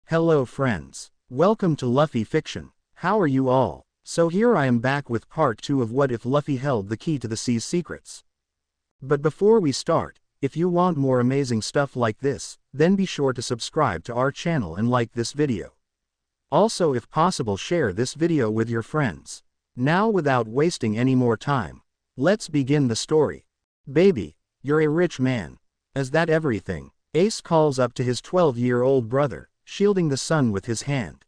Hello friends. Welcome to Luffy Fiction. How are you all? So here I am back with part 2 of What If Luffy Held the Key to the Sea's Secrets. But before we start, if you want more amazing stuff like this, then be sure to subscribe to our channel and like this video. Also, if possible, share this video with your friends. Now, without wasting any more time, let's begin the story. Baby, you're a rich man. Is that everything? Ace calls up to his 12-year-old brother, shielding the sun with his hand.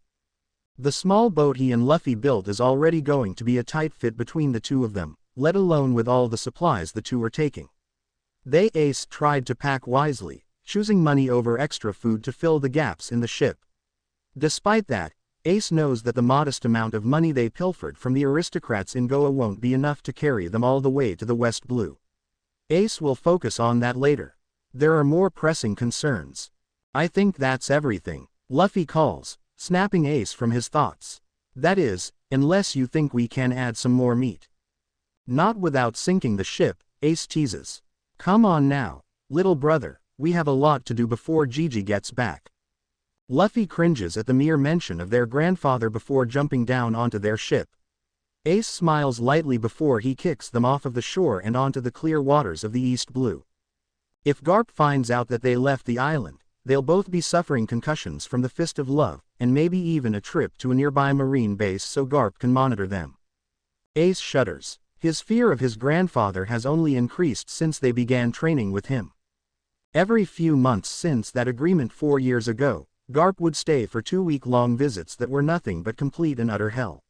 The small boat he and Luffy built is already going to be a tight fit between the two of them, let alone with all the supplies the two are taking. Ace tried to pack wisely, choosing money over extra food to fill the gaps in the ship. Despite that, Ace knows that the modest amount of money they pilfered from the aristocrats in Goa won't be enough to carry them all the way to the West Blue. Ace will focus on that later. There are more pressing concerns. I think that's everything, Luffy calls, snapping Ace from his thoughts. That is, unless you think we can add some more meat. Not without sinking the ship, Ace teases. Come on now, little brother, we have a lot to do before Gigi gets back. Luffy cringes at the mere mention of their grandfather before jumping down onto their ship. Ace smiles lightly before he kicks them off of the shore and onto the clear waters of the East Blue. If Garp finds out that they left the island, they'll both be suffering concussions from the Fist of Love, and maybe even a trip to a nearby marine base so Garp can monitor them. Ace shudders. His fear of his grandfather has only increased since they began training with him. Every few months since that agreement 4 years ago, Garp would stay for 2-week-long visits that were nothing but complete and utter hell.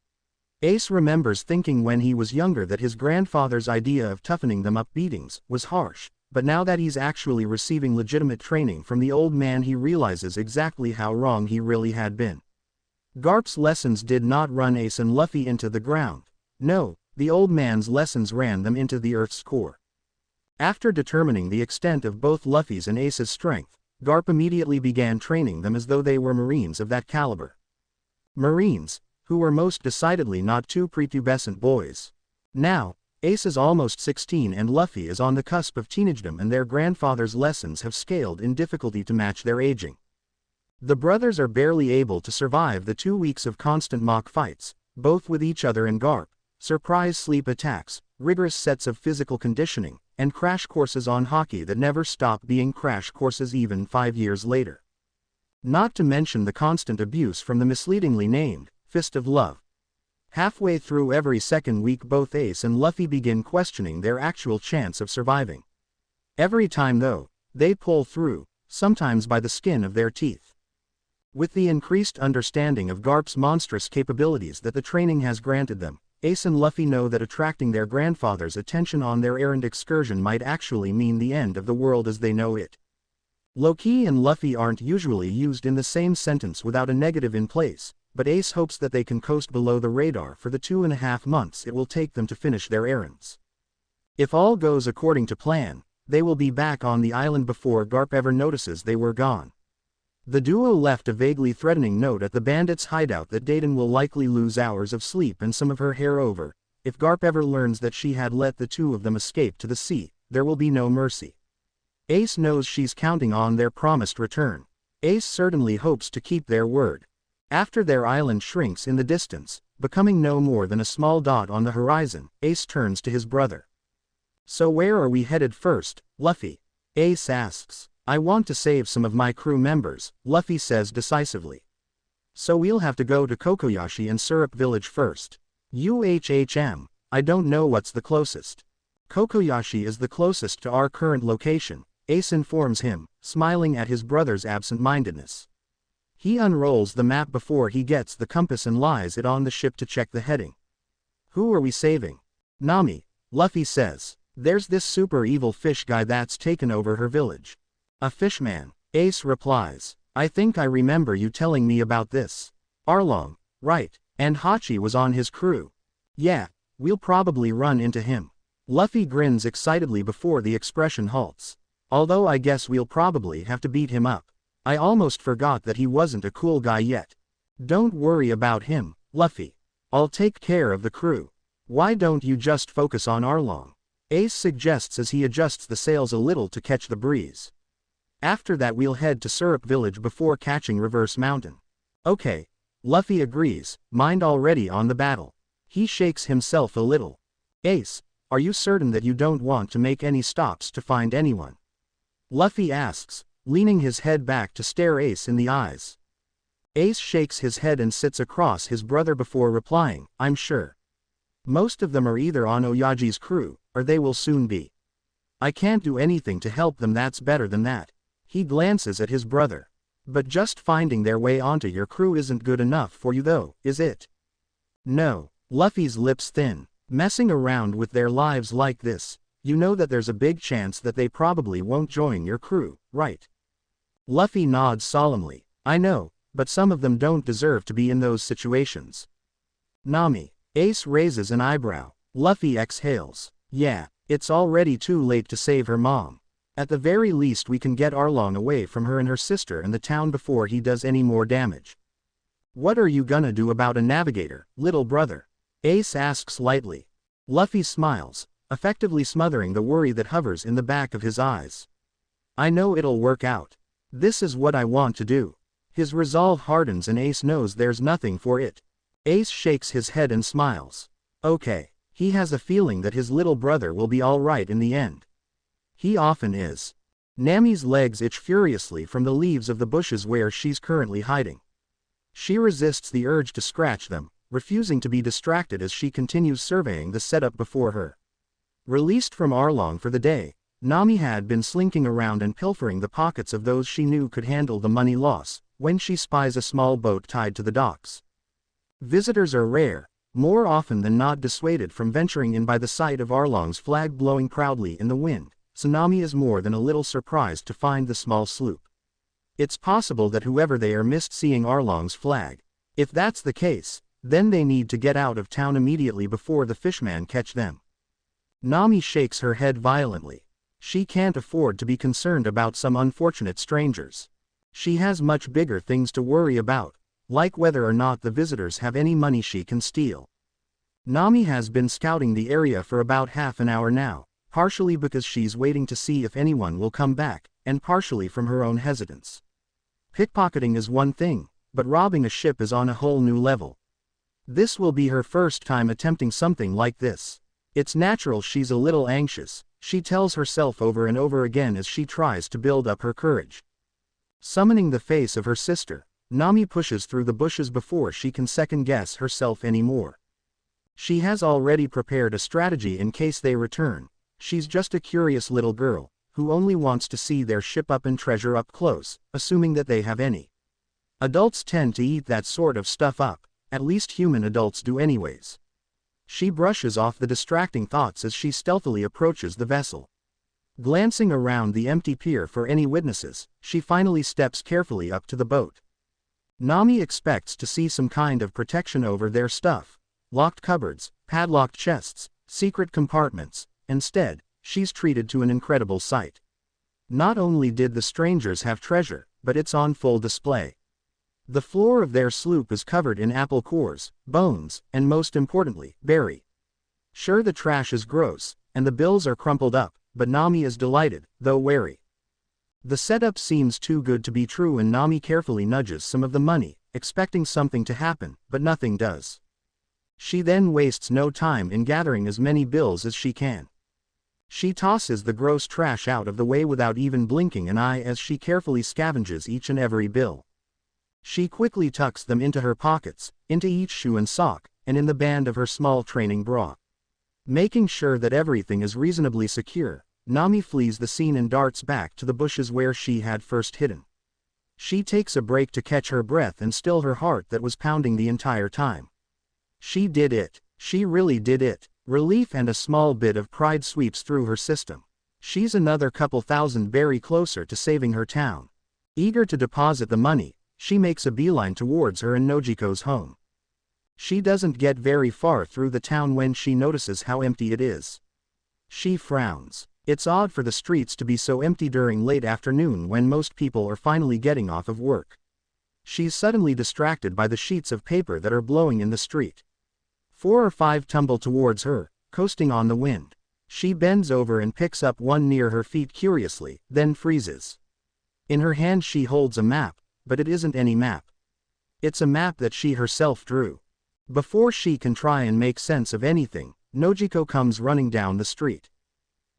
Ace remembers thinking when he was younger that his grandfather's idea of toughening them up beatings was harsh. But now that he's actually receiving legitimate training from the old man, he realizes exactly how wrong he really had been. Garp's lessons did not run Ace and Luffy into the ground. No, the old man's lessons ran them into the Earth's core. After determining the extent of both Luffy's and Ace's strength, Garp immediately began training them as though they were Marines of that caliber. Marines, who were most decidedly not two prepubescent boys. Now, Ace is almost 16 and Luffy is on the cusp of teenagedom, and their grandfather's lessons have scaled in difficulty to match their aging. The brothers are barely able to survive the 2 weeks of constant mock fights, both with each other and Garp, surprise sleep attacks, rigorous sets of physical conditioning, and crash courses on hockey that never stop being crash courses even 5 years later. Not to mention the constant abuse from the misleadingly named Fist of Love. Halfway through every second week, both Ace and Luffy begin questioning their actual chance of surviving. Every time though, they pull through, sometimes by the skin of their teeth. With the increased understanding of Garp's monstrous capabilities that the training has granted them, Ace and Luffy know that attracting their grandfather's attention on their errand excursion might actually mean the end of the world as they know it. Loki and Luffy aren't usually used in the same sentence without a negative in place, but Ace hopes that they can coast below the radar for the 2.5 months it will take them to finish their errands. If all goes according to plan, they will be back on the island before Garp ever notices they were gone. The duo left a vaguely threatening note at the bandits' hideout that Dayton will likely lose hours of sleep and some of her hair over. If Garp ever learns that she had let the two of them escape to the sea, there will be no mercy. Ace knows she's counting on their promised return. Ace certainly hopes to keep their word. After their island shrinks in the distance, becoming no more than a small dot on the horizon, Ace turns to his brother. So where are we headed first, Luffy? Ace asks. I want to save some of my crew members, Luffy says decisively. So we'll have to go to Kokoyashi and Syrup Village first. I don't know what's the closest. Kokoyashi is the closest to our current location, Ace informs him, smiling at his brother's absent-mindedness. He unrolls the map before he gets the compass and lies it on the ship to check the heading. Who are we saving? Nami, Luffy says. There's this super evil fish guy that's taken over her village. A fishman, Ace replies. I think I remember you telling me about this. Arlong, right, and Hachi was on his crew. Yeah, we'll probably run into him. Luffy grins excitedly before the expression halts. Although I guess we'll probably have to beat him up. I almost forgot that he wasn't a cool guy yet. Don't worry about him, Luffy. I'll take care of the crew. Why don't you just focus on Arlong? Ace suggests as he adjusts the sails a little to catch the breeze. After that we'll head to Syrup Village before catching Reverse Mountain. Okay. Luffy agrees, mind already on the battle. He shakes himself a little. Ace, are you certain that you don't want to make any stops to find anyone? Luffy asks, leaning his head back to stare Ace in the eyes. Ace shakes his head and sits across his brother before replying, I'm sure. Most of them are either on Oyaji's crew, or they will soon be. I can't do anything to help them, that's better than that. He glances at his brother. But just finding their way onto your crew isn't good enough for you though, is it? No. Luffy's lips thin. Messing around with their lives like this, you know that there's a big chance that they probably won't join your crew, right? Luffy nods solemnly. I know, but some of them don't deserve to be in those situations. Nami. Ace raises an eyebrow. Luffy exhales. Yeah, it's already too late to save her mom. At the very least we can get Arlong away from her and her sister and the town before he does any more damage. What are you gonna do about a navigator, little brother? Ace asks lightly. Luffy smiles, effectively smothering the worry that hovers in the back of his eyes. I know it'll work out. This is what I want to do. His resolve hardens and Ace knows there's nothing for it. Ace shakes his head and smiles. Okay, he has a feeling that his little brother will be alright in the end. He often is. Nami's legs itch furiously from the leaves of the bushes where she's currently hiding. She resists the urge to scratch them, refusing to be distracted as she continues surveying the setup before her. Released from Arlong for the day, Nami had been slinking around and pilfering the pockets of those she knew could handle the money loss, when she spies a small boat tied to the docks. Visitors are rare, more often than not dissuaded from venturing in by the sight of Arlong's flag blowing proudly in the wind, so Nami is more than a little surprised to find the small sloop. It's possible that whoever they are missed seeing Arlong's flag. If that's the case, then they need to get out of town immediately before the fishman catch them. Nami shakes her head violently. She can't afford to be concerned about some unfortunate strangers. She has much bigger things to worry about, like whether or not the visitors have any money she can steal. Nami has been scouting the area for about half an hour now, partially because she's waiting to see if anyone will come back, and partially from her own hesitance. Pickpocketing is one thing, but robbing a ship is on a whole new level. This will be her first time attempting something like this. It's natural she's a little anxious, she tells herself over and over again as she tries to build up her courage. Summoning the face of her sister, Nami pushes through the bushes before she can second-guess herself anymore. She has already prepared a strategy in case they return. She's just a curious little girl, who only wants to see their ship up and treasure up close, assuming that they have any. Adults tend to eat that sort of stuff up, at least human adults do anyways. She brushes off the distracting thoughts as she stealthily approaches the vessel. Glancing around the empty pier for any witnesses, she finally steps carefully up to the boat. Nami expects to see some kind of protection over their stuff. Locked cupboards, padlocked chests, secret compartments. Instead, she's treated to an incredible sight. Not only did the strangers have treasure, but it's on full display. The floor of their sloop is covered in apple cores, bones, and most importantly, berry. Sure, the trash is gross, and the bills are crumpled up, but Nami is delighted, though wary. The setup seems too good to be true and Nami carefully nudges some of the money, expecting something to happen, but nothing does. She then wastes no time in gathering as many bills as she can. She tosses the gross trash out of the way without even blinking an eye as she carefully scavenges each and every bill. She quickly tucks them into her pockets, into each shoe and sock, and in the band of her small training bra. Making sure that everything is reasonably secure, Nami flees the scene and darts back to the bushes where she had first hidden. She takes a break to catch her breath and still her heart that was pounding the entire time. She did it. She really did it. Relief and a small bit of pride sweeps through her system. She's another couple thousand very closer to saving her town. Eager to deposit the money, she makes a beeline towards her and Nojiko's home. She doesn't get very far through the town when she notices how empty it is. She frowns. It's odd for the streets to be so empty during late afternoon when most people are finally getting off of work. She's suddenly distracted by the sheets of paper that are blowing in the street. 4 or 5 tumble towards her, coasting on the wind. She bends over and picks up one near her feet curiously, then freezes. In her hand she holds a map, but it isn't any map. It's a map that she herself drew. Before she can try and make sense of anything, Nojiko comes running down the street.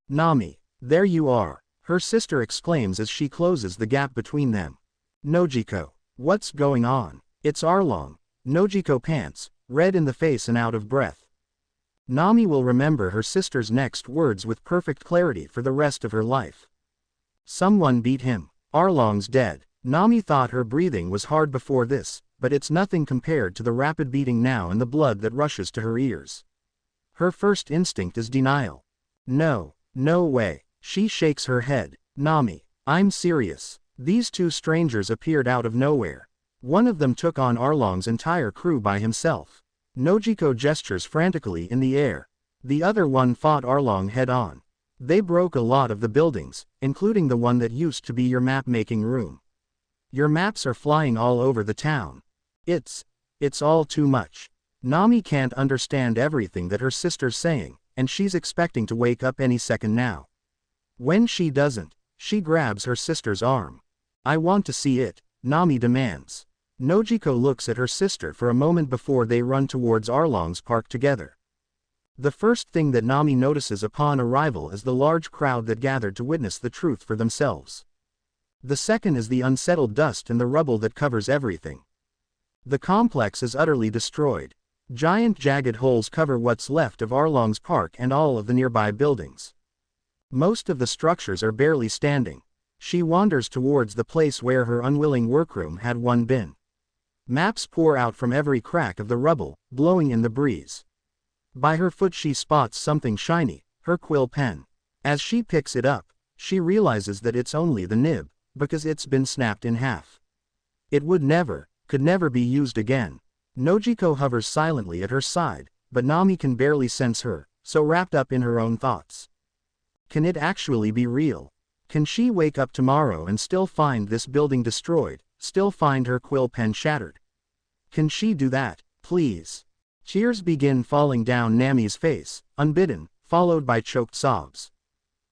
"Nami, there you are," her sister exclaims as she closes the gap between them. "Nojiko, what's going on?" "It's Arlong." Nojiko pants, red in the face and out of breath. Nami will remember her sister's next words with perfect clarity for the rest of her life. "Someone beat him. Arlong's dead." Nami thought her breathing was hard before this, but it's nothing compared to the rapid beating now and the blood that rushes to her ears. Her first instinct is denial. "No, no way." She shakes her head. "Nami, I'm serious." These two strangers appeared out of nowhere. One of them took on Arlong's entire crew by himself. Nojiko gestures frantically in the air. The other one fought Arlong head-on. They broke a lot of the buildings, including the one that used to be your map-making room. Your maps are flying all over the town. It's all too much. Nami can't understand everything that her sister's saying, and she's expecting to wake up any second now. When she doesn't, she grabs her sister's arm. "I want to see it," Nami demands. Nojiko looks at her sister for a moment before they run towards Arlong's park together. The first thing that Nami notices upon arrival is the large crowd that gathered to witness the truth for themselves. The second is the unsettled dust and the rubble that covers everything. The complex is utterly destroyed. Giant jagged holes cover what's left of Arlong's park and all of the nearby buildings. Most of the structures are barely standing. She wanders towards the place where her unwilling workroom had once been. Maps pour out from every crack of the rubble, blowing in the breeze. By her foot she spots something shiny, her quill pen. As she picks it up, she realizes that it's only the nib, because it's been snapped in half. It could never be used again. Nojiko hovers silently at her side, but Nami can barely sense her, so wrapped up in her own thoughts. Can it actually be real? Can she wake up tomorrow and still find this building destroyed, still find her quill pen shattered? Can she do that, please? Tears begin falling down Nami's face, unbidden, followed by choked sobs.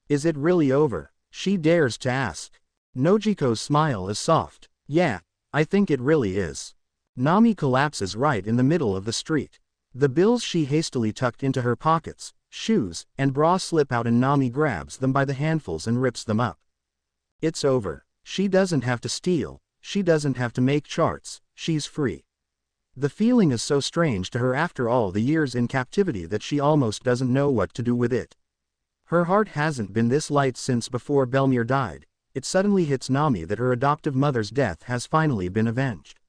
Is it really over? She dares to ask. Nojiko's smile is soft. "Yeah, I think it really is." Nami collapses right in the middle of the street. The bills she hastily tucked into her pockets, shoes, and bra slip out and Nami grabs them by the handfuls and rips them up. It's over. She doesn't have to steal, she doesn't have to make charts, she's free. The feeling is so strange to her after all the years in captivity that she almost doesn't know what to do with it. Her heart hasn't been this light since before Belmir died. It suddenly hits Nami that her adoptive mother's death has finally been avenged.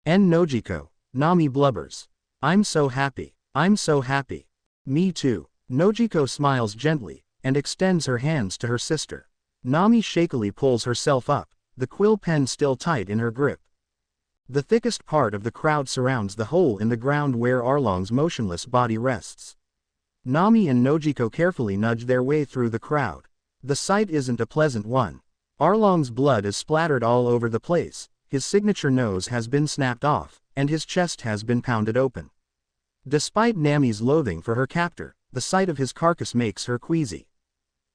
"And Nojiko," Nami blubbers. I'm so happy. I'm so happy." "Me too." Nojiko smiles gently, and extends her hands to her sister. Nami shakily pulls herself up, the quill pen still tight in her grip. The thickest part of the crowd surrounds the hole in the ground where Arlong's motionless body rests. Nami and Nojiko carefully nudge their way through the crowd. The sight isn't a pleasant one. Arlong's blood is splattered all over the place, his signature nose has been snapped off, and his chest has been pounded open. Despite Nami's loathing for her captor, the sight of his carcass makes her queasy.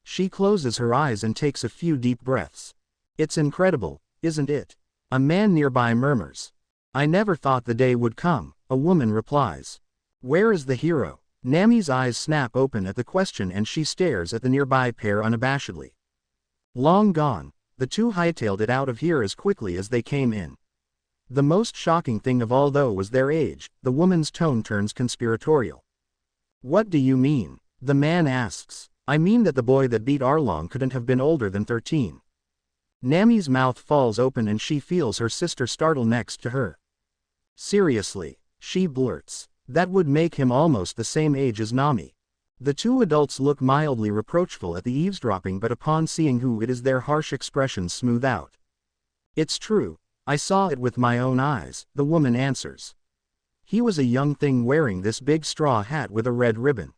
She closes her eyes and takes a few deep breaths. "It's incredible, isn't it?" A man nearby murmurs. "I never thought the day would come," a woman replies. "Where is the hero?" Nami's eyes snap open at the question and she stares at the nearby pair unabashedly. "Long gone." The two hightailed it out of here as quickly as they came in. The most shocking thing of all though was their age. The woman's tone turns conspiratorial. "What do you mean?" the man asks. "I mean that the boy that beat Arlong couldn't have been older than 13. Nami's mouth falls open and she feels her sister startle next to her. "Seriously," she blurts. "That would make him almost the same age as Nami." The two adults look mildly reproachful at the eavesdropping, but upon seeing who it is their harsh expressions smooth out. "It's true, I saw it with my own eyes," the woman answers. "He was a young thing wearing this big straw hat with a red ribbon.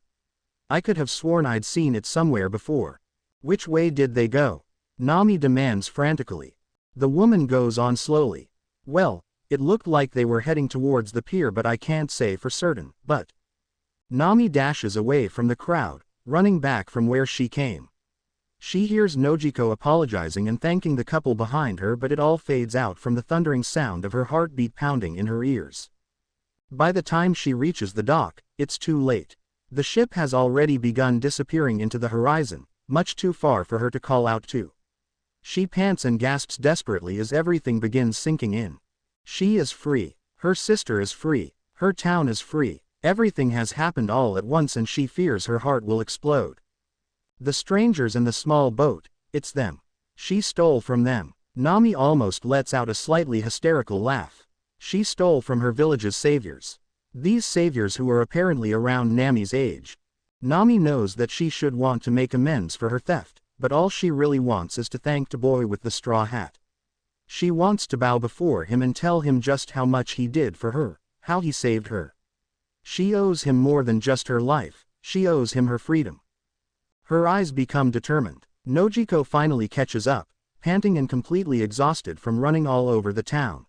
I could have sworn I'd seen it somewhere before." "Which way did they go?" Nami demands frantically. The woman goes on slowly. "Well, it looked like they were heading towards the pier, but I can't say for certain, but..." Nami dashes away from the crowd, running back from where she came. She hears Nojiko apologizing and thanking the couple behind her, but it all fades out from the thundering sound of her heartbeat pounding in her ears. By the time she reaches the dock, it's too late. The ship has already begun disappearing into the horizon, much too far for her to call out to. She pants and gasps desperately as everything begins sinking in. She is free. Her sister is free. Her town is free. Everything has happened all at once and she fears her heart will explode. The strangers in the small boat, it's them. She stole from them. Nami almost lets out a slightly hysterical laugh. She stole from her village's saviors. These saviors who are apparently around Nami's age. Nami knows that she should want to make amends for her theft, but all she really wants is to thank the boy with the straw hat. She wants to bow before him and tell him just how much he did for her, how he saved her. She owes him more than just her life, she owes him her freedom. Her eyes become determined. Nojiko finally catches up, panting and completely exhausted from running all over the town.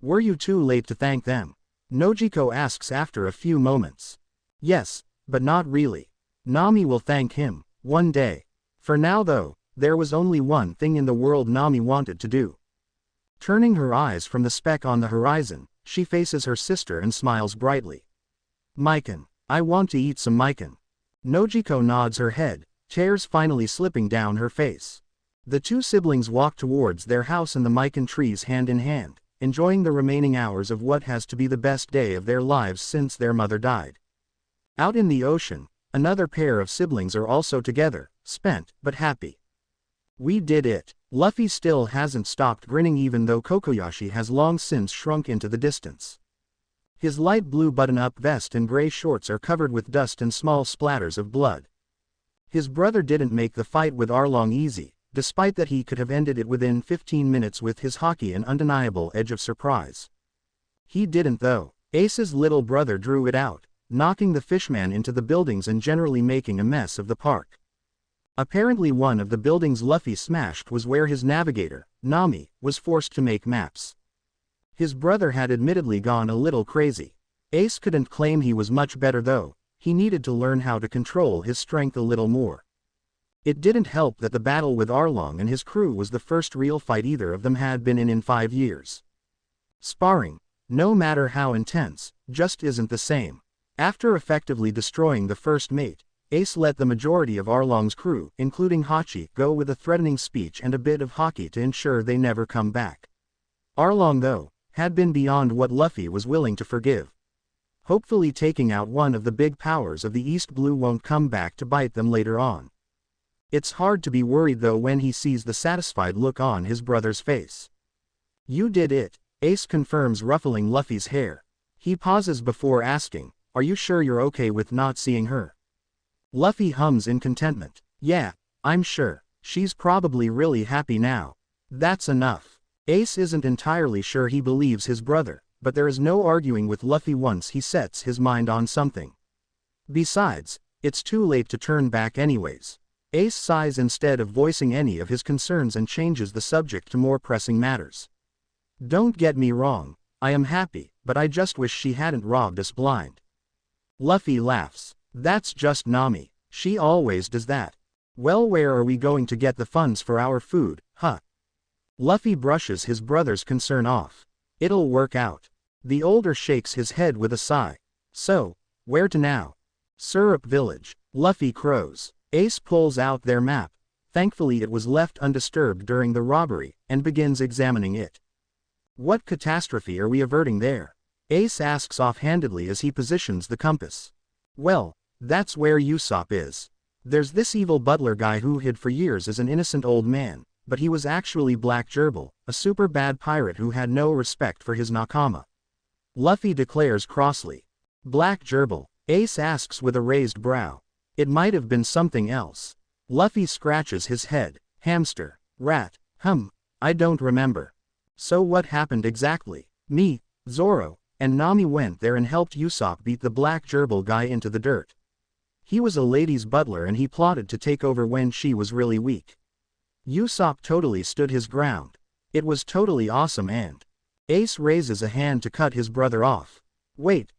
Were you too late to thank them? Nojiko asks after a few moments. Yes, but not really. Nami will thank him, one day. For now though, there was only one thing in the world Nami wanted to do. Turning her eyes from the speck on the horizon, she faces her sister and smiles brightly. Mikan, I want to eat some mikan. Nojiko nods her head, tears finally slipping down her face. The two siblings walk towards their house and the mikan trees hand in hand, enjoying the remaining hours of what has to be the best day of their lives since their mother died. Out in the ocean, another pair of siblings are also together, spent, but happy. We did it. Luffy still hasn't stopped grinning even though Kokoyashi has long since shrunk into the distance. His light blue button-up vest and gray shorts are covered with dust and small splatters of blood. His brother didn't make the fight with Arlong easy, despite that he could have ended it within 15 minutes with his haki and undeniable edge of surprise. He didn't though. Ace's little brother drew it out, knocking the fishman into the buildings and generally making a mess of the park. Apparently one of the buildings Luffy smashed was where his navigator, Nami, was forced to make maps. His brother had admittedly gone a little crazy. Ace couldn't claim he was much better though, he needed to learn how to control his strength a little more. It didn't help that the battle with Arlong and his crew was the first real fight either of them had been in 5 years. Sparring, no matter how intense, just isn't the same. After effectively destroying the first mate, Ace let the majority of Arlong's crew, including Hachi, go with a threatening speech and a bit of haki to ensure they never come back. Arlong though, had been beyond what Luffy was willing to forgive. Hopefully taking out one of the big powers of the East Blue won't come back to bite them later on. It's hard to be worried though when he sees the satisfied look on his brother's face. You did it, Ace confirms, ruffling Luffy's hair. He pauses before asking, are you sure you're okay with not seeing her? Luffy hums in contentment. Yeah, I'm sure. She's probably really happy now. That's enough. Ace isn't entirely sure he believes his brother, but there is no arguing with Luffy once he sets his mind on something. Besides, it's too late to turn back anyways. Ace sighs instead of voicing any of his concerns and changes the subject to more pressing matters. Don't get me wrong, I am happy, but I just wish she hadn't robbed us blind. Luffy laughs. That's just Nami, she always does that. Well, where are we going to get the funds for our food, huh? Luffy brushes his brother's concern off. It'll work out. The older shakes his head with a sigh. So, where to now? Syrup Village. Luffy crows. Ace pulls out their map. Thankfully it was left undisturbed during the robbery, and begins examining it. What catastrophe are we averting there? Ace asks offhandedly as he positions the compass. Well, that's where Usopp is. There's this evil butler guy who hid for years as an innocent old man, but he was actually Black Gerbil, a super bad pirate who had no respect for his nakama. Luffy declares crossly. Black Gerbil? Ace asks with a raised brow. It might have been something else. Luffy scratches his head. Hamster. Rat. I don't remember. So what happened exactly? Me, Zoro, and Nami went there and helped Usopp beat the Black Gerbil guy into the dirt. He was a lady's butler and he plotted to take over when she was really weak. Usopp totally stood his ground. It was totally awesome and... Ace raises a hand to cut his brother off. Wait.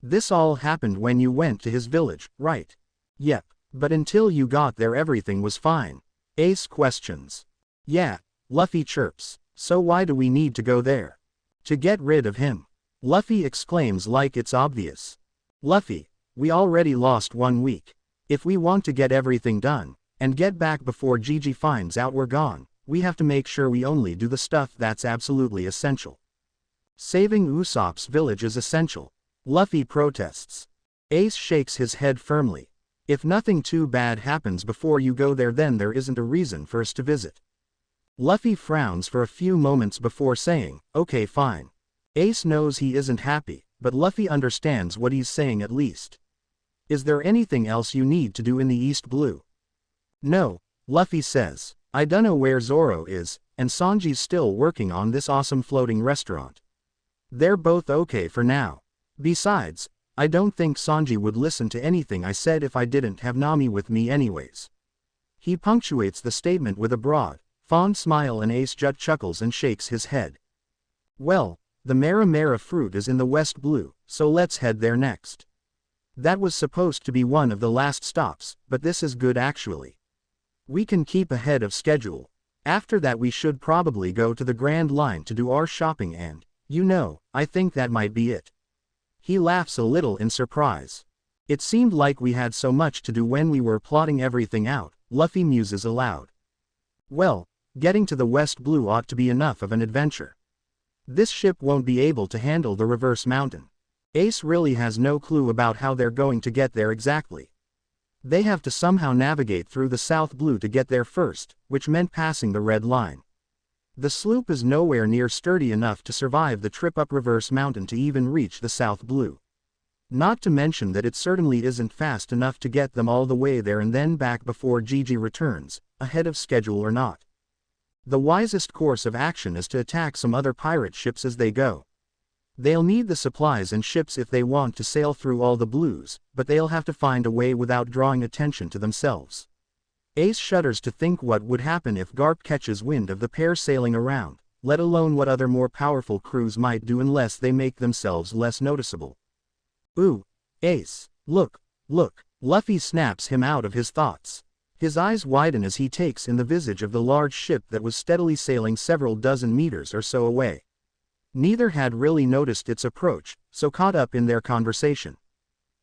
This all happened when you went to his village, right? Yep. But until you got there everything was fine. Ace questions. Yeah, Luffy chirps. So why do we need to go there? To get rid of him. Luffy exclaims like it's obvious. Luffy, we already lost 1 week. If we want to get everything done, and get back before Gigi finds out we're gone, we have to make sure we only do the stuff that's absolutely essential. Saving Usopp's village is essential. Luffy protests. Ace shakes his head firmly. If nothing too bad happens before you go there, then there isn't a reason for us to visit. Luffy frowns for a few moments before saying, okay fine. Ace knows he isn't happy, but Luffy understands what he's saying at least. Is there anything else you need to do in the East Blue? No, Luffy says. I dunno where Zoro is, and Sanji's still working on this awesome floating restaurant. They're both okay for now. Besides, I don't think Sanji would listen to anything I said if I didn't have Nami with me anyways. He punctuates the statement with a broad, fond smile, and Ace just chuckles and shakes his head. Well, the Mera Mera fruit is in the West Blue, so let's head there next. That was supposed to be one of the last stops, but this is good actually. We can keep ahead of schedule. After that we should probably go to the Grand Line to do our shopping and, you know, I think that might be it. He laughs a little in surprise. It seemed like we had so much to do when we were plotting everything out, Luffy muses aloud. Well, getting to the West Blue ought to be enough of an adventure. This ship won't be able to handle the reverse mountain. Ace really has no clue about how they're going to get there exactly. They have to somehow navigate through the South Blue to get there first, which meant passing the Red Line. The sloop is nowhere near sturdy enough to survive the trip up Reverse Mountain to even reach the South Blue. Not to mention that it certainly isn't fast enough to get them all the way there and then back before Gigi returns, ahead of schedule or not. The wisest course of action is to attack some other pirate ships as they go. They'll need the supplies and ships if they want to sail through all the blues, but they'll have to find a way without drawing attention to themselves. Ace shudders to think what would happen if Garp catches wind of the pair sailing around, let alone what other more powerful crews might do unless they make themselves less noticeable. Ooh, Ace, look, look, Luffy snaps him out of his thoughts. His eyes widen as he takes in the visage of the large ship that was steadily sailing several dozen meters or so away. Neither had really noticed its approach, so caught up in their conversation.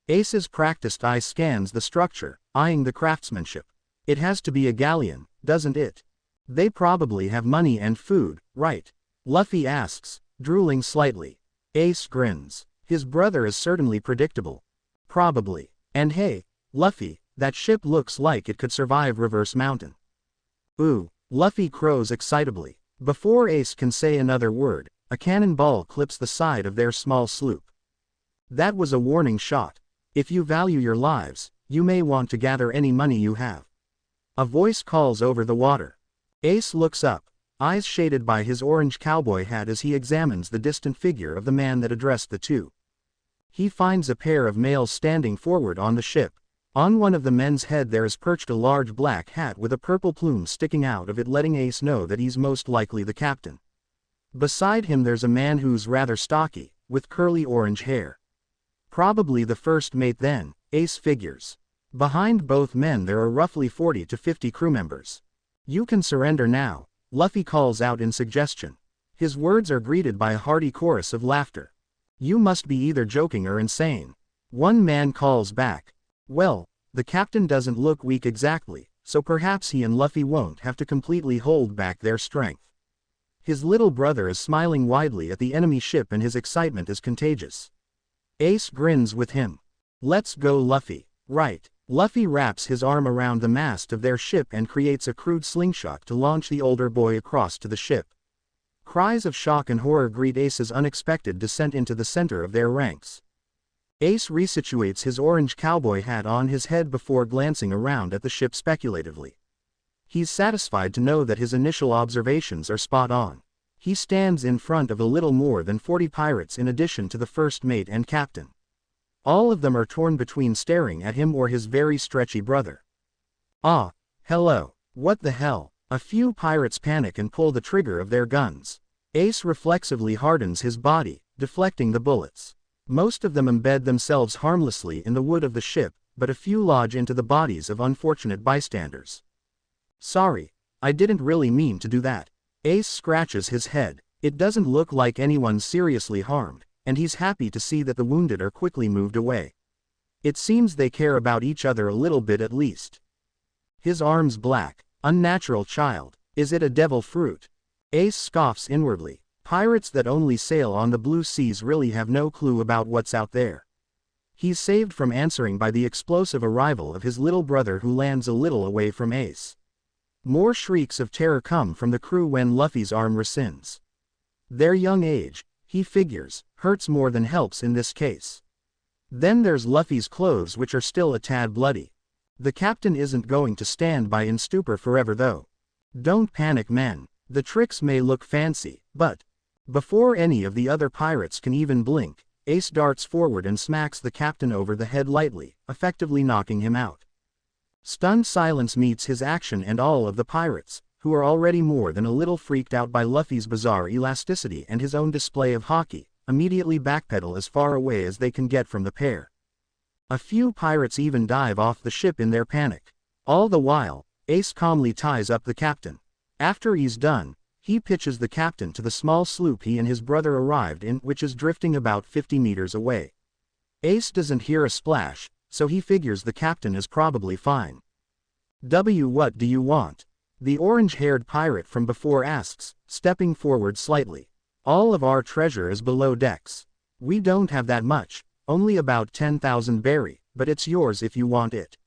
Ace's practiced eye scans the structure, eyeing the craftsmanship. It has to be a galleon, doesn't it? They probably have money and food, right? Luffy asks, drooling slightly. Ace grins. His brother is certainly predictable. Probably. And hey, Luffy, that ship looks like it could survive Reverse Mountain. Ooh, Luffy crows excitably. Before Ace can say another word, a cannonball clips the side of their small sloop. That was a warning shot. If you value your lives, you may want to gather any money you have. A voice calls over the water. Ace looks up, eyes shaded by his orange cowboy hat as he examines the distant figure of the man that addressed the two. He finds a pair of males standing forward on the ship. On one of the men's head there is perched a large black hat with a purple plume sticking out of it, letting Ace know that he's most likely the captain. Beside him there's a man who's rather stocky, with curly orange hair. Probably the first mate then, Ace figures. Behind both men there are roughly 40 to 50 crew members. You can surrender now, Luffy calls out in suggestion. His words are greeted by a hearty chorus of laughter. You must be either joking or insane. One man calls back. Well, the captain doesn't look weak exactly, so perhaps he and Luffy won't have to completely hold back their strength. His little brother is smiling widely at the enemy ship and his excitement is contagious. Ace grins with him. Let's go, Luffy. Right. Luffy wraps his arm around the mast of their ship and creates a crude slingshot to launch the older boy across to the ship. Cries of shock and horror greet Ace's unexpected descent into the center of their ranks. Ace resituates his orange cowboy hat on his head before glancing around at the ship speculatively. He's satisfied to know that his initial observations are spot on. He stands in front of a little more than 40 pirates in addition to the first mate and captain. All of them are torn between staring at him or his very stretchy brother. Ah, hello, what the hell? A few pirates panic and pull the trigger of their guns. Ace reflexively hardens his body, deflecting the bullets. Most of them embed themselves harmlessly in the wood of the ship, but a few lodge into the bodies of unfortunate bystanders. Sorry, I didn't really mean to do that. Ace scratches his head. It doesn't look like anyone's seriously harmed, and he's happy to see that the wounded are quickly moved away. It seems they care about each other a little bit at least. His arms black. Unnatural child. Is it a devil fruit? Ace scoffs inwardly. Pirates that only sail on the blue seas really have no clue about what's out there. He's saved from answering by the explosive arrival of his little brother, who lands a little away from Ace. More shrieks of terror come from the crew when Luffy's arm rescinds. Their young age, he figures, hurts more than helps in this case. Then there's Luffy's clothes, which are still a tad bloody. The captain isn't going to stand by in stupor forever though. Don't panic, men. The tricks may look fancy, but before any of the other pirates can even blink, Ace darts forward and smacks the captain over the head lightly, effectively knocking him out. Stunned silence meets his action, and all of the pirates, who are already more than a little freaked out by Luffy's bizarre elasticity and his own display of hockey, immediately backpedal as far away as they can get from the pair. A few pirates even dive off the ship in their panic. All the while, Ace calmly ties up the captain. After he's done, he pitches the captain to the small sloop he and his brother arrived in, which is drifting about 50 meters away. Ace doesn't hear a splash, so he figures the captain is probably fine. What do you want? The orange-haired pirate from before asks, stepping forward slightly. All of our treasure is below decks. We don't have that much, only about 10,000 berry, but it's yours if you want it.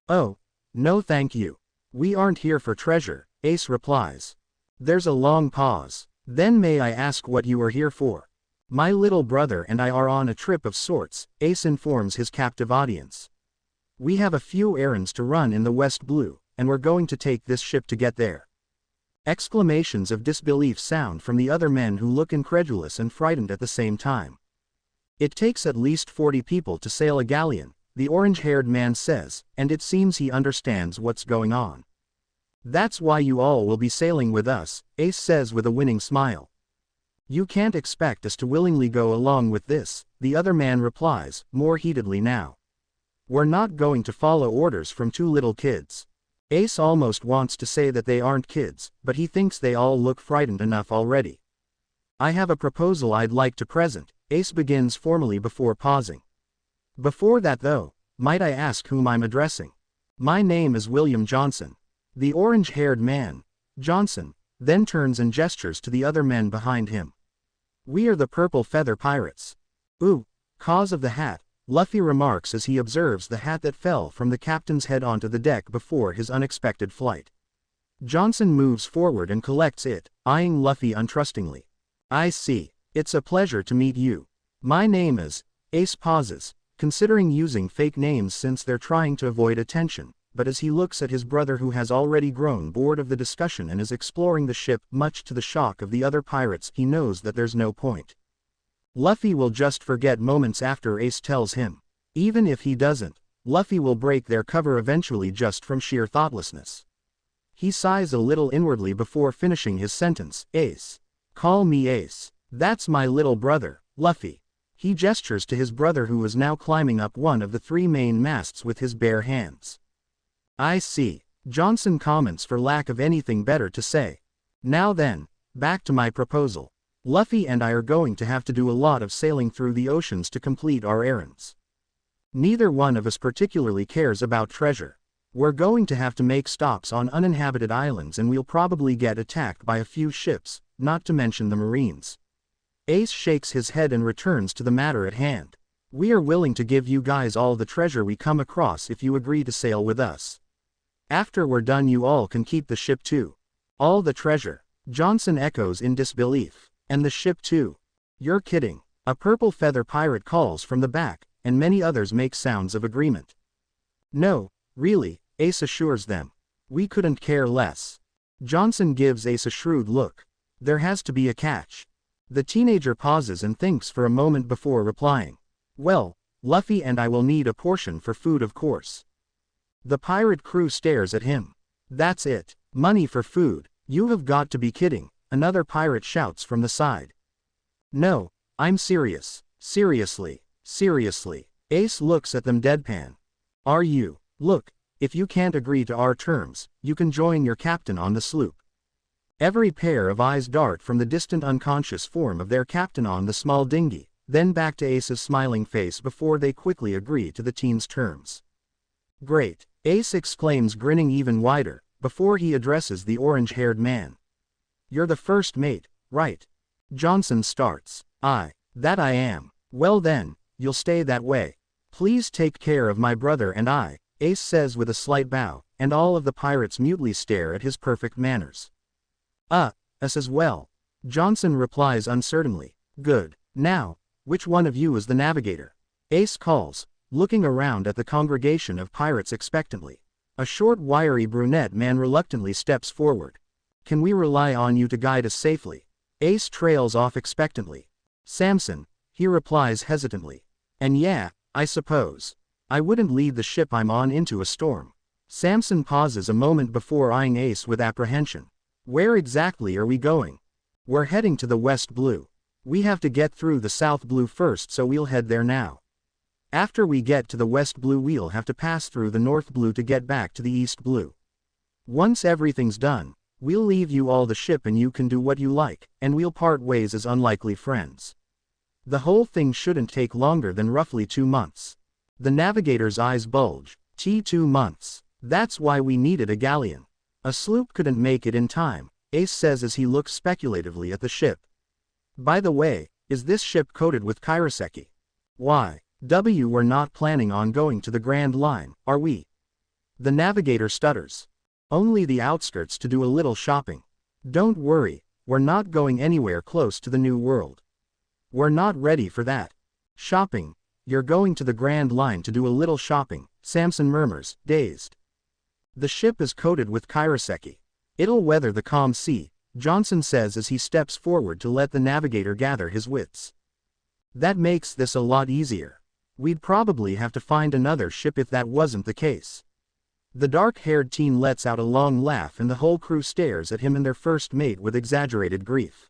Oh, no thank you. We aren't here for treasure, Ace replies. There's a long pause. Then may I ask what you are here for? My little brother and I are on a trip of sorts, Ace informs his captive audience. We have a few errands to run in the West Blue, and we're going to take this ship to get there. Exclamations of disbelief sound from the other men, who look incredulous and frightened at the same time. It takes at least 40 people to sail a galleon, the orange-haired man says, and it seems he understands what's going on. That's why you all will be sailing with us, Ace says with a winning smile. You can't expect us to willingly go along with this, the other man replies, more heatedly now. We're not going to follow orders from two little kids. Ace almost wants to say that they aren't kids, but he thinks they all look frightened enough already. I have a proposal I'd like to present, Ace begins formally before pausing. Before that though, might I ask whom I'm addressing? My name is William Johnson. The orange-haired man, Johnson, then turns and gestures to the other men behind him. We are the Purple Feather Pirates. Ooh, cause of the hat, Luffy remarks as he observes the hat that fell from the captain's head onto the deck before his unexpected flight. Johnson moves forward and collects it, eyeing Luffy untrustingly. I see. It's a pleasure to meet you. My name is... Ace pauses, considering using fake names since they're trying to avoid attention, but as he looks at his brother, who has already grown bored of the discussion and is exploring the ship, much to the shock of the other pirates, he knows that there's no point. Luffy will just forget moments after Ace tells him. Even if he doesn't, Luffy will break their cover eventually just from sheer thoughtlessness. He sighs a little inwardly before finishing his sentence. Ace. Call me Ace. That's my little brother, Luffy. He gestures to his brother, who is now climbing up one of the three main masts with his bare hands. I see, Johnson comments for lack of anything better to say. Now then, back to my proposal. Luffy and I are going to have to do a lot of sailing through the oceans to complete our errands. Neither one of us particularly cares about treasure. We're going to have to make stops on uninhabited islands, and we'll probably get attacked by a few ships, not to mention the Marines. Ace shakes his head and returns to the matter at hand. We are willing to give you guys all the treasure we come across if you agree to sail with us. After we're done, you all can keep the ship too. All the treasure? Johnson echoes in disbelief. And the ship too? You're kidding. A Purple Feather pirate calls from the back, and many others make sounds of agreement. No, really, Ace assures them. We couldn't care less. Johnson gives Ace a shrewd look. There has to be a catch. The teenager pauses and thinks for a moment before replying. Well, Luffy and I will need a portion for food, of course. The pirate crew stares at him. That's it. Money for food? You have got to be kidding, another pirate shouts from the side. No, I'm serious. Seriously. Seriously. Ace looks at them deadpan. Are you? Look, if you can't agree to our terms, you can join your captain on the sloop. Every pair of eyes dart from the distant unconscious form of their captain on the small dinghy, then back to Ace's smiling face before they quickly agree to the teen's terms. Great, Ace exclaims, grinning even wider, before he addresses the orange-haired man. You're the first mate, right? Johnson starts. That I am. Well then, you'll stay that way. Please take care of my brother and I, Ace says with a slight bow, and all of the pirates mutely stare at his perfect manners. Us as well. Johnson replies uncertainly. Good. Now, which one of you is the navigator? Ace calls, looking around at the congregation of pirates expectantly. A short, wiry brunette man reluctantly steps forward. Can we rely on you to guide us safely? Ace trails off expectantly. Samson, he replies hesitantly. And yeah, I suppose. I wouldn't lead the ship I'm on into a storm. Samson pauses a moment before eyeing Ace with apprehension. Where exactly are we going? We're heading to the West Blue. We have to get through the South Blue first, so we'll head there now. After we get to the West Blue, we'll have to pass through the North Blue to get back to the East Blue. Once everything's done, we'll leave you all the ship and you can do what you like, and we'll part ways as unlikely friends. The whole thing shouldn't take longer than roughly 2 months. The navigator's eyes bulge. 2 months. That's why we needed a galleon. A sloop couldn't make it in time, Ace says as he looks speculatively at the ship. By the way, is this ship coated with kairoseki? Why, we're not planning on going to the Grand Line, are we? The navigator stutters. Only the outskirts to do a little shopping. Don't worry, we're not going anywhere close to the New World. We're not ready for that. Shopping? You're going to the Grand Line to do a little shopping, Samson murmurs, dazed. The ship is coated with kairoseki. It'll weather the calm sea, Johnson says as he steps forward to let the navigator gather his wits. That makes this a lot easier. We'd probably have to find another ship if that wasn't the case. The dark-haired teen lets out a long laugh and the whole crew stares at him and their first mate with exaggerated grief.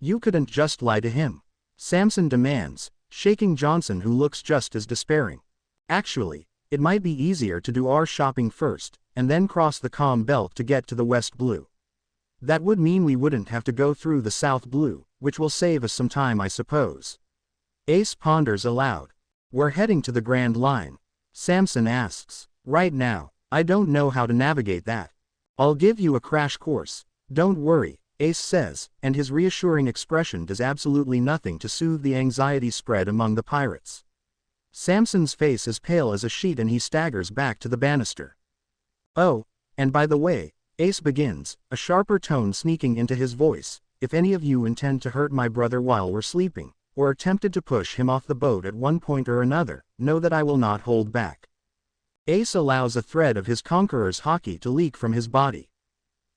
You couldn't just lie to him, Samson demands, shaking Johnson, who looks just as despairing. Actually, it might be easier to do our shopping first, and then cross the calm belt to get to the West Blue. That would mean we wouldn't have to go through the South Blue, which will save us some time, I suppose. Ace ponders aloud. We're heading to the Grand Line. Samson asks. Right now, I don't know how to navigate that. I'll give you a crash course. Don't worry, Ace says, and his reassuring expression does absolutely nothing to soothe the anxiety spread among the pirates. Samson's face is pale as a sheet and he staggers back to the banister. Oh, and by the way, Ace begins, a sharper tone sneaking into his voice, if any of you intend to hurt my brother while we're sleeping, or are tempted to push him off the boat at one point or another, know that I will not hold back. Ace allows a thread of his conqueror's haki to leak from his body.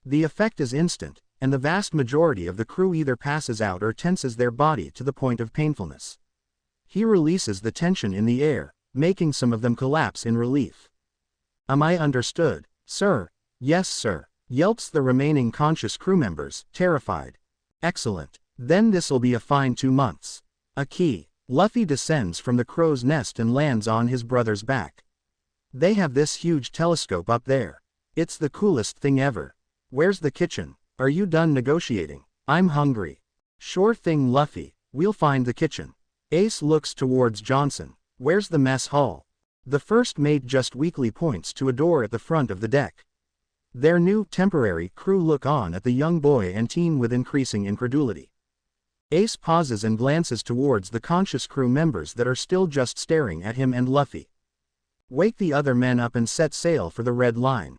The effect is instant, and the vast majority of the crew either passes out or tenses their body to the point of painfulness. He releases the tension in the air, making some of them collapse in relief. Am I understood, sir? Yes, sir, yelps the remaining conscious crew members, terrified. Excellent. Then this'll be a fine 2 months. A key. Luffy descends from the crow's nest and lands on his brother's back. They have this huge telescope up there. It's the coolest thing ever. Where's the kitchen? Are you done negotiating? I'm hungry. Sure thing, Luffy, we'll find the kitchen. Ace looks towards Johnson. Where's the mess hall? The first mate just weakly points to a door at the front of the deck. Their new, temporary crew look on at the young boy and teen with increasing incredulity. Ace pauses and glances towards the conscious crew members that are still just staring at him and Luffy. Wake the other men up and set sail for the Red Line.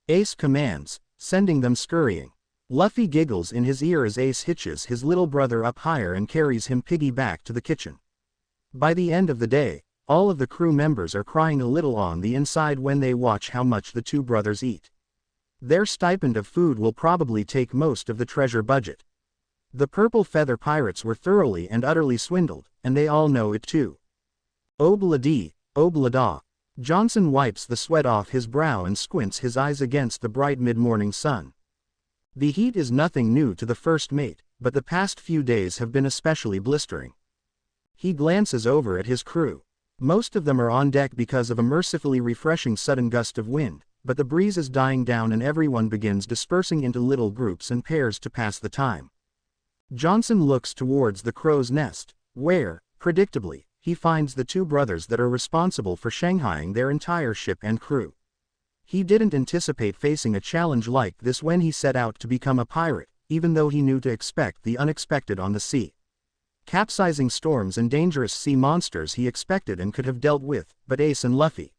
Ace commands, sending them scurrying. Luffy giggles in his ear as Ace hitches his little brother up higher and carries him piggyback to the kitchen. By the end of the day, all of the crew members are crying a little on the inside when they watch how much the two brothers eat. Their stipend of food will probably take most of the treasure budget. The Purple Feather Pirates were thoroughly and utterly swindled, and they all know it too. Obla-dee, obla-da. Johnson wipes the sweat off his brow and squints his eyes against the bright mid-morning sun. The heat is nothing new to the first mate, but the past few days have been especially blistering. He glances over at his crew. Most of them are on deck because of a mercifully refreshing sudden gust of wind, but the breeze is dying down and everyone begins dispersing into little groups and pairs to pass the time. Johnson looks towards the crow's nest, where, predictably, he finds the two brothers that are responsible for shanghaiing their entire ship and crew. He didn't anticipate facing a challenge like this when he set out to become a pirate, even though he knew to expect the unexpected on the sea. Capsizing storms and dangerous sea monsters he expected and could have dealt with, but Ace and Luffy.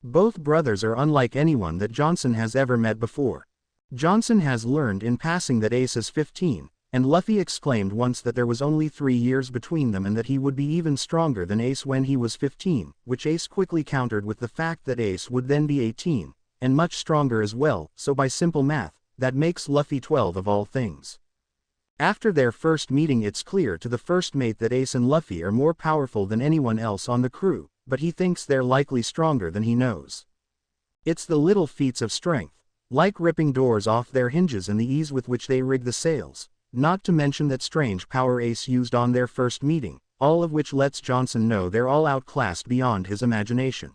Both brothers are unlike anyone that Johnson has ever met before. Johnson has learned in passing that Ace is 15, and Luffy exclaimed once that there was only 3 years between them and that he would be even stronger than Ace when he was 15, which Ace quickly countered with the fact that Ace would then be 18, and much stronger as well, so by simple math, that makes Luffy 12 of all things. After their first meeting it's clear to the first mate that Ace and Luffy are more powerful than anyone else on the crew, but he thinks they're likely stronger than he knows. It's the little feats of strength, like ripping doors off their hinges and the ease with which they rig the sails, not to mention that strange power Ace used on their first meeting, all of which lets Johnson know they're all outclassed beyond his imagination.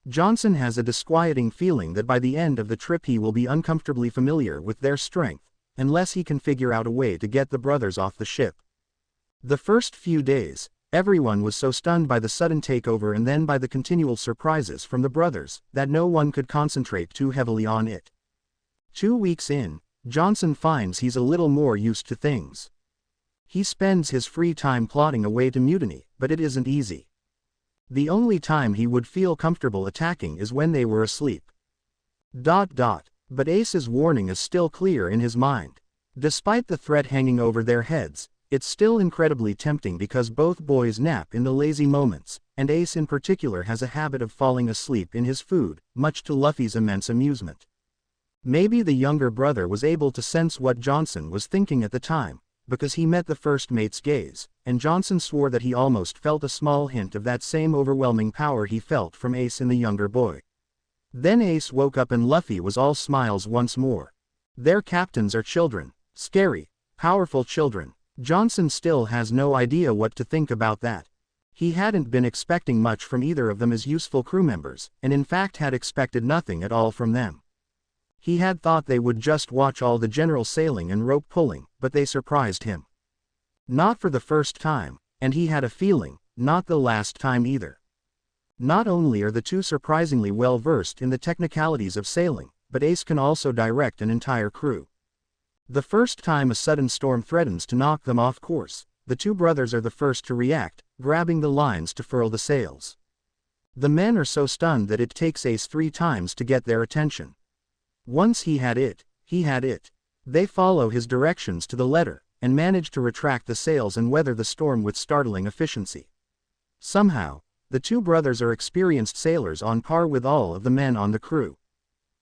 Johnson has a disquieting feeling that by the end of the trip he will be uncomfortably familiar with their strength, unless he can figure out a way to get the brothers off the ship. The first few days, everyone was so stunned by the sudden takeover and then by the continual surprises from the brothers, that no one could concentrate too heavily on it. 2 weeks in, Johnson finds he's a little more used to things. He spends his free time plotting a way to mutiny, but it isn't easy. The only time he would feel comfortable attacking is when they were asleep. But Ace's warning is still clear in his mind. Despite the threat hanging over their heads, it's still incredibly tempting because both boys nap in the lazy moments, and Ace in particular has a habit of falling asleep in his food, much to Luffy's immense amusement. Maybe the younger brother was able to sense what Johnson was thinking at the time, because he met the first mate's gaze, and Johnson swore that he almost felt a small hint of that same overwhelming power he felt from Ace in the younger boy. Then Ace woke up and Luffy was all smiles once more. Their captains are children, scary, powerful children. Johnson still has no idea what to think about that. He hadn't been expecting much from either of them as useful crew members, and in fact had expected nothing at all from them. He had thought they would just watch all the general sailing and rope pulling, but they surprised him. Not for the first time, and he had a feeling, not the last time either. Not only are the two surprisingly well versed in the technicalities of sailing, but Ace can also direct an entire crew. The first time a sudden storm threatens to knock them off course, the two brothers are the first to react, grabbing the lines to furl the sails. The men are so stunned that it takes Ace 3 times to get their attention. Once he had it. They follow his directions to the letter, and manage to retract the sails and weather the storm with startling efficiency. Somehow, the two brothers are experienced sailors on par with all of the men on the crew.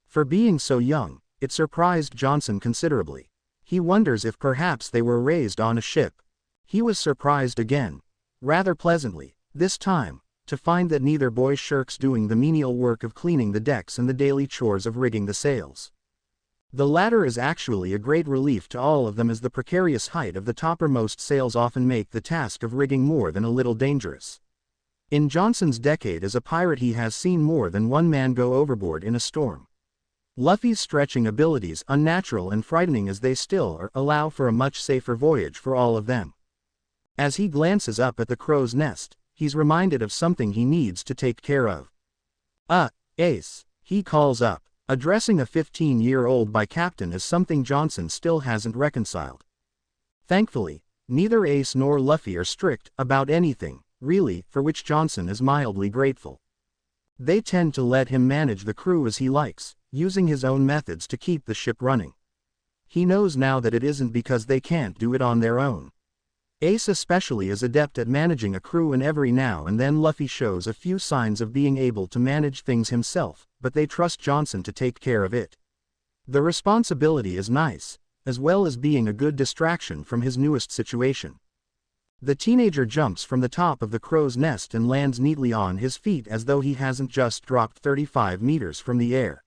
For being so young, it surprised Johnson considerably. He wonders if perhaps they were raised on a ship. He was surprised again, rather pleasantly, this time, to find that neither boy shirks doing the menial work of cleaning the decks and the daily chores of rigging the sails. The latter is actually a great relief to all of them, as the precarious height of the toppermost sails often make the task of rigging more than a little dangerous. In Johnson's decade as a pirate he has seen more than one man go overboard in a storm. Luffy's stretching abilities, unnatural and frightening as they still are, allow for a much safer voyage for all of them. As he glances up at the crow's nest, he's reminded of something he needs to take care of. Ace, he calls up. Addressing a 15-year-old by captain is something Johnson still hasn't reconciled. Thankfully, neither Ace nor Luffy are strict about anything, really, for which Johnson is mildly grateful. They tend to let him manage the crew as he likes, using his own methods to keep the ship running. He knows now that it isn't because they can't do it on their own. Ace especially is adept at managing a crew, and every now and then Luffy shows a few signs of being able to manage things himself, but they trust Johnson to take care of it. The responsibility is nice, as well as being a good distraction from his newest situation. The teenager jumps from the top of the crow's nest and lands neatly on his feet as though he hasn't just dropped 35 meters from the air.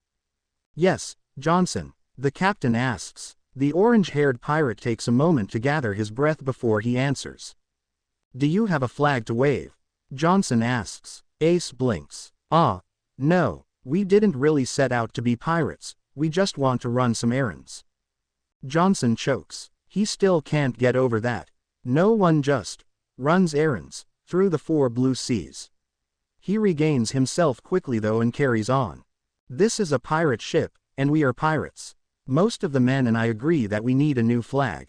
"Yes, Johnson?" the captain asks. The orange-haired pirate takes a moment to gather his breath before he answers. "Do you have a flag to wave?" Johnson asks. Ace blinks. No, we didn't really set out to be pirates, we just want to run some errands. Johnson chokes. He still can't get over that. No one just runs errands through the four blue seas. He regains himself quickly though and carries on. This is a pirate ship, and we are pirates. Most of the men and I agree that we need a new flag.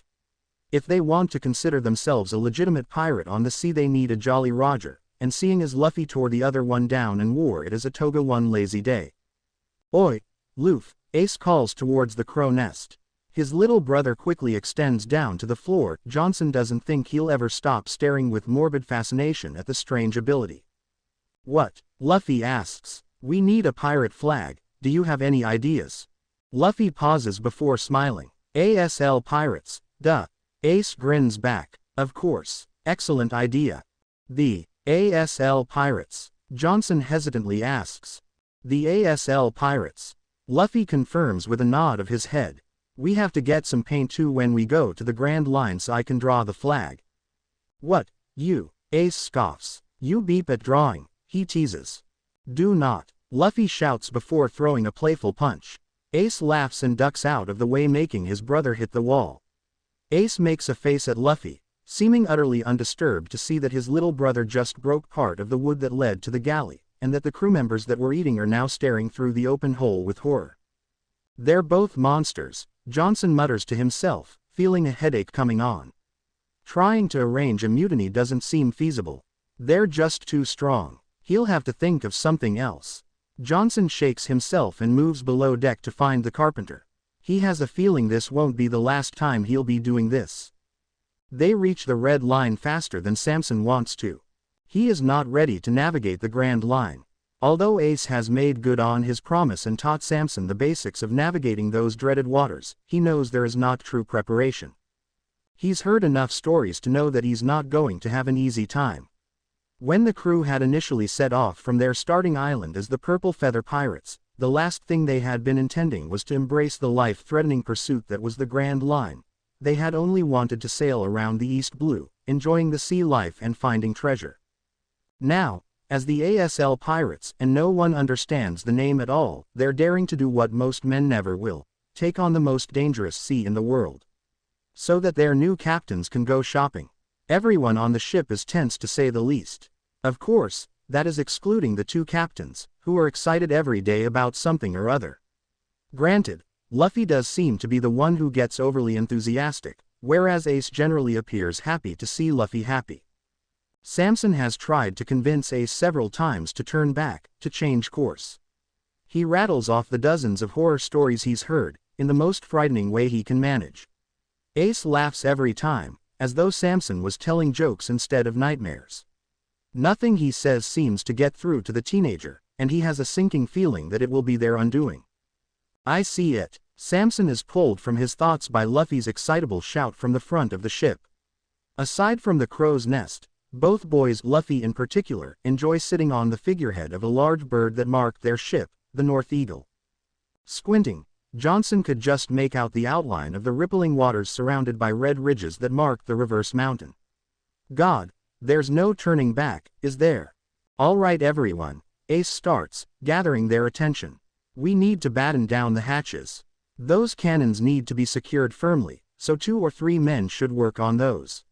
If they want to consider themselves a legitimate pirate on the sea, they need a Jolly Roger, and seeing as Luffy tore the other one down and wore it as a toga one lazy day. Oi, Luffy, Ace calls towards the crow nest. His little brother quickly extends down to the floor. Johnson doesn't think he'll ever stop staring with morbid fascination at the strange ability. What? Luffy asks. We need a pirate flag, do you have any ideas? Luffy pauses before smiling. ASL pirates, duh. Ace grins back. Of course, excellent idea. The ASL pirates? Johnson hesitantly asks. The ASL pirates. Luffy confirms with a nod of his head. We have to get some paint too when we go to the Grand Line so I can draw the flag. What, you? Ace scoffs. You beep at drawing, he teases. Do not. Luffy shouts before throwing a playful punch. Ace laughs and ducks out of the way, making his brother hit the wall. Ace makes a face at Luffy, seeming utterly undisturbed to see that his little brother just broke part of the wood that led to the galley, and that the crew members that were eating are now staring through the open hole with horror. They're both monsters, Johnson mutters to himself, feeling a headache coming on. Trying to arrange a mutiny doesn't seem feasible. They're just too strong. He'll have to think of something else. Johnson shakes himself and moves below deck to find the carpenter. He has a feeling this won't be the last time he'll be doing this. They reach the Red Line faster than Samson wants to. He is not ready to navigate the Grand Line. Although Ace has made good on his promise and taught Samson the basics of navigating those dreaded waters, he knows there is not true preparation. He's heard enough stories to know that he's not going to have an easy time. When the crew had initially set off from their starting island as the Purple Feather Pirates, the last thing they had been intending was to embrace the life-threatening pursuit that was the Grand Line. They had only wanted to sail around the East Blue, enjoying the sea life and finding treasure. Now, as the ASL Pirates, and no one understands the name at all, they're daring to do what most men never will, take on the most dangerous sea in the world. So that their new captains can go shopping. Everyone on the ship is tense to say the least. Of course, that is excluding the two captains, who are excited every day about something or other. Granted, Luffy does seem to be the one who gets overly enthusiastic, whereas Ace generally appears happy to see Luffy happy. Samson has tried to convince Ace several times to turn back, to change course. He rattles off the dozens of horror stories he's heard, in the most frightening way he can manage. Ace laughs every time, as though Samson was telling jokes instead of nightmares. Nothing he says seems to get through to the teenager, and he has a sinking feeling that it will be their undoing. I see it. Samson is pulled from his thoughts by Luffy's excitable shout from the front of the ship. Aside from the crow's nest, both boys, Luffy in particular, enjoy sitting on the figurehead of a large bird that marked their ship, the North Eagle. Squinting, Johnson could just make out the outline of the rippling waters surrounded by red ridges that marked the reverse mountain. God, there's no turning back, is there? All right everyone, Ace starts, gathering their attention. We need to batten down the hatches. Those cannons need to be secured firmly, so 2 or 3 men should work on those.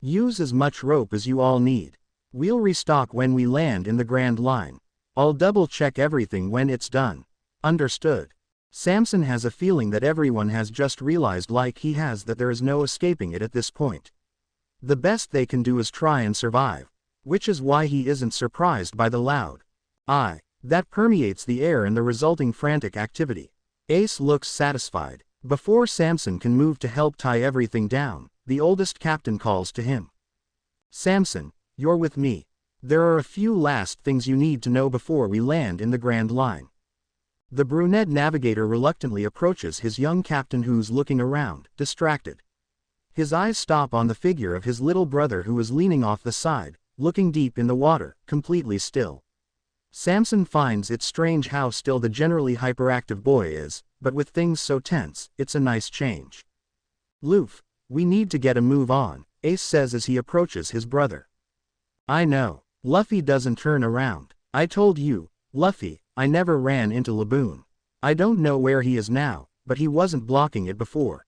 Use as much rope as you all need. We'll restock when we land in the Grand Line. I'll double-check everything when it's done. Understood. Samson has a feeling that everyone has just realized, like he has, that there is no escaping it at this point. The best they can do is try and survive, which is why he isn't surprised by the loud "aye" that permeates the air and the resulting frantic activity. Ace looks satisfied. Before Samson can move to help tie everything down, the oldest captain calls to him. Samson, you're with me. There are a few last things you need to know before we land in the Grand Line. The brunette navigator reluctantly approaches his young captain, who's looking around, distracted. His eyes stop on the figure of his little brother, who is leaning off the side, looking deep in the water, completely still. Samson finds it strange how still the generally hyperactive boy is, but with things so tense, it's a nice change. Luffy, we need to get a move on, Ace says as he approaches his brother. I know. Luffy doesn't turn around. I told you, Luffy, I never ran into Laboon. I don't know where he is now, but he wasn't blocking it before.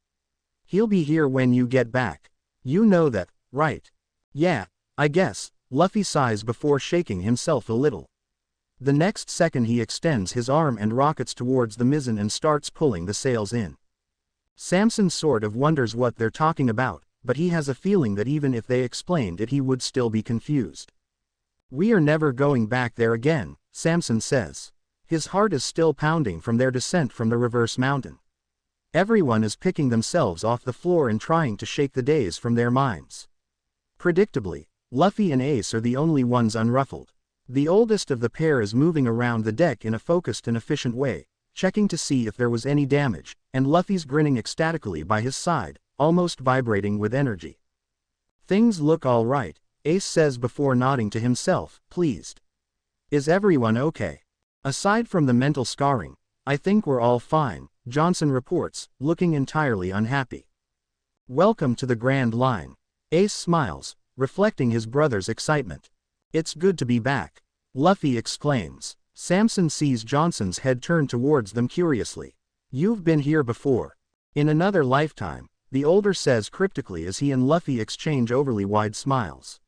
He'll be here when you get back. You know that, right? Yeah, I guess. Luffy sighs before shaking himself a little. The next second he extends his arm and rockets towards the mizzen and starts pulling the sails in. Samson sort of wonders what they're talking about, but he has a feeling that even if they explained it he would still be confused. We are never going back there again, Samson says. His heart is still pounding from their descent from the reverse mountain. Everyone is picking themselves off the floor and trying to shake the days from their minds. Predictably, Luffy and Ace are the only ones unruffled. The oldest of the pair is moving around the deck in a focused and efficient way, checking to see if there was any damage, and Luffy's grinning ecstatically by his side, almost vibrating with energy. Things look all right, Ace says before nodding to himself, pleased. Is everyone okay? Aside from the mental scarring, I think we're all fine, Johnson reports, looking entirely unhappy. Welcome to the Grand Line. Ace smiles, reflecting his brother's excitement. It's good to be back, Luffy exclaims. Samson sees Johnson's head turn towards them curiously. You've been here before. In another lifetime, the older says cryptically as he and Luffy exchange overly wide smiles.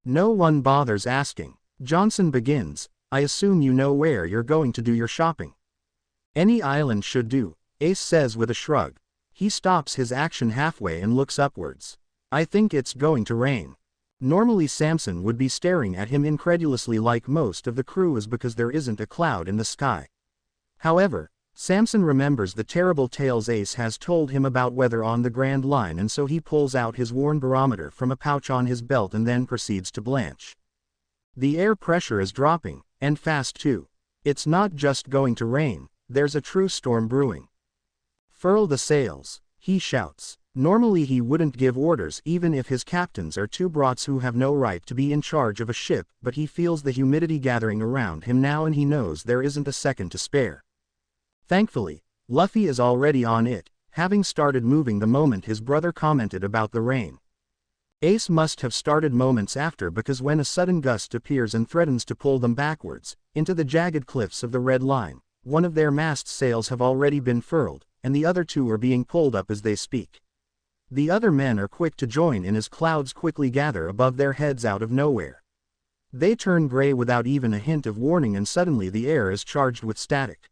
No one bothers asking. Johnson begins, I assume you know where you're going to do your shopping. Any island should do, Ace says with a shrug. He stops his action halfway and looks upwards. I think it's going to rain. Normally Samson would be staring at him incredulously like most of the crew is because there isn't a cloud in the sky. However, Samson remembers the terrible tales Ace has told him about weather on the Grand Line, and so he pulls out his worn barometer from a pouch on his belt and then proceeds to blanch. The air pressure is dropping, and fast too. It's not just going to rain, there's a true storm brewing. Furl the sails, he shouts. Normally he wouldn't give orders even if his captains are two brats who have no right to be in charge of a ship, but he feels the humidity gathering around him now and he knows there isn't a second to spare. Thankfully, Luffy is already on it, having started moving the moment his brother commented about the rain. Ace must have started moments after, because when a sudden gust appears and threatens to pull them backwards, into the jagged cliffs of the Red Line, one of their mast sails have already been furled, and the other two are being pulled up as they speak. The other men are quick to join in as clouds quickly gather above their heads out of nowhere. They turn gray without even a hint of warning, and suddenly the air is charged with static.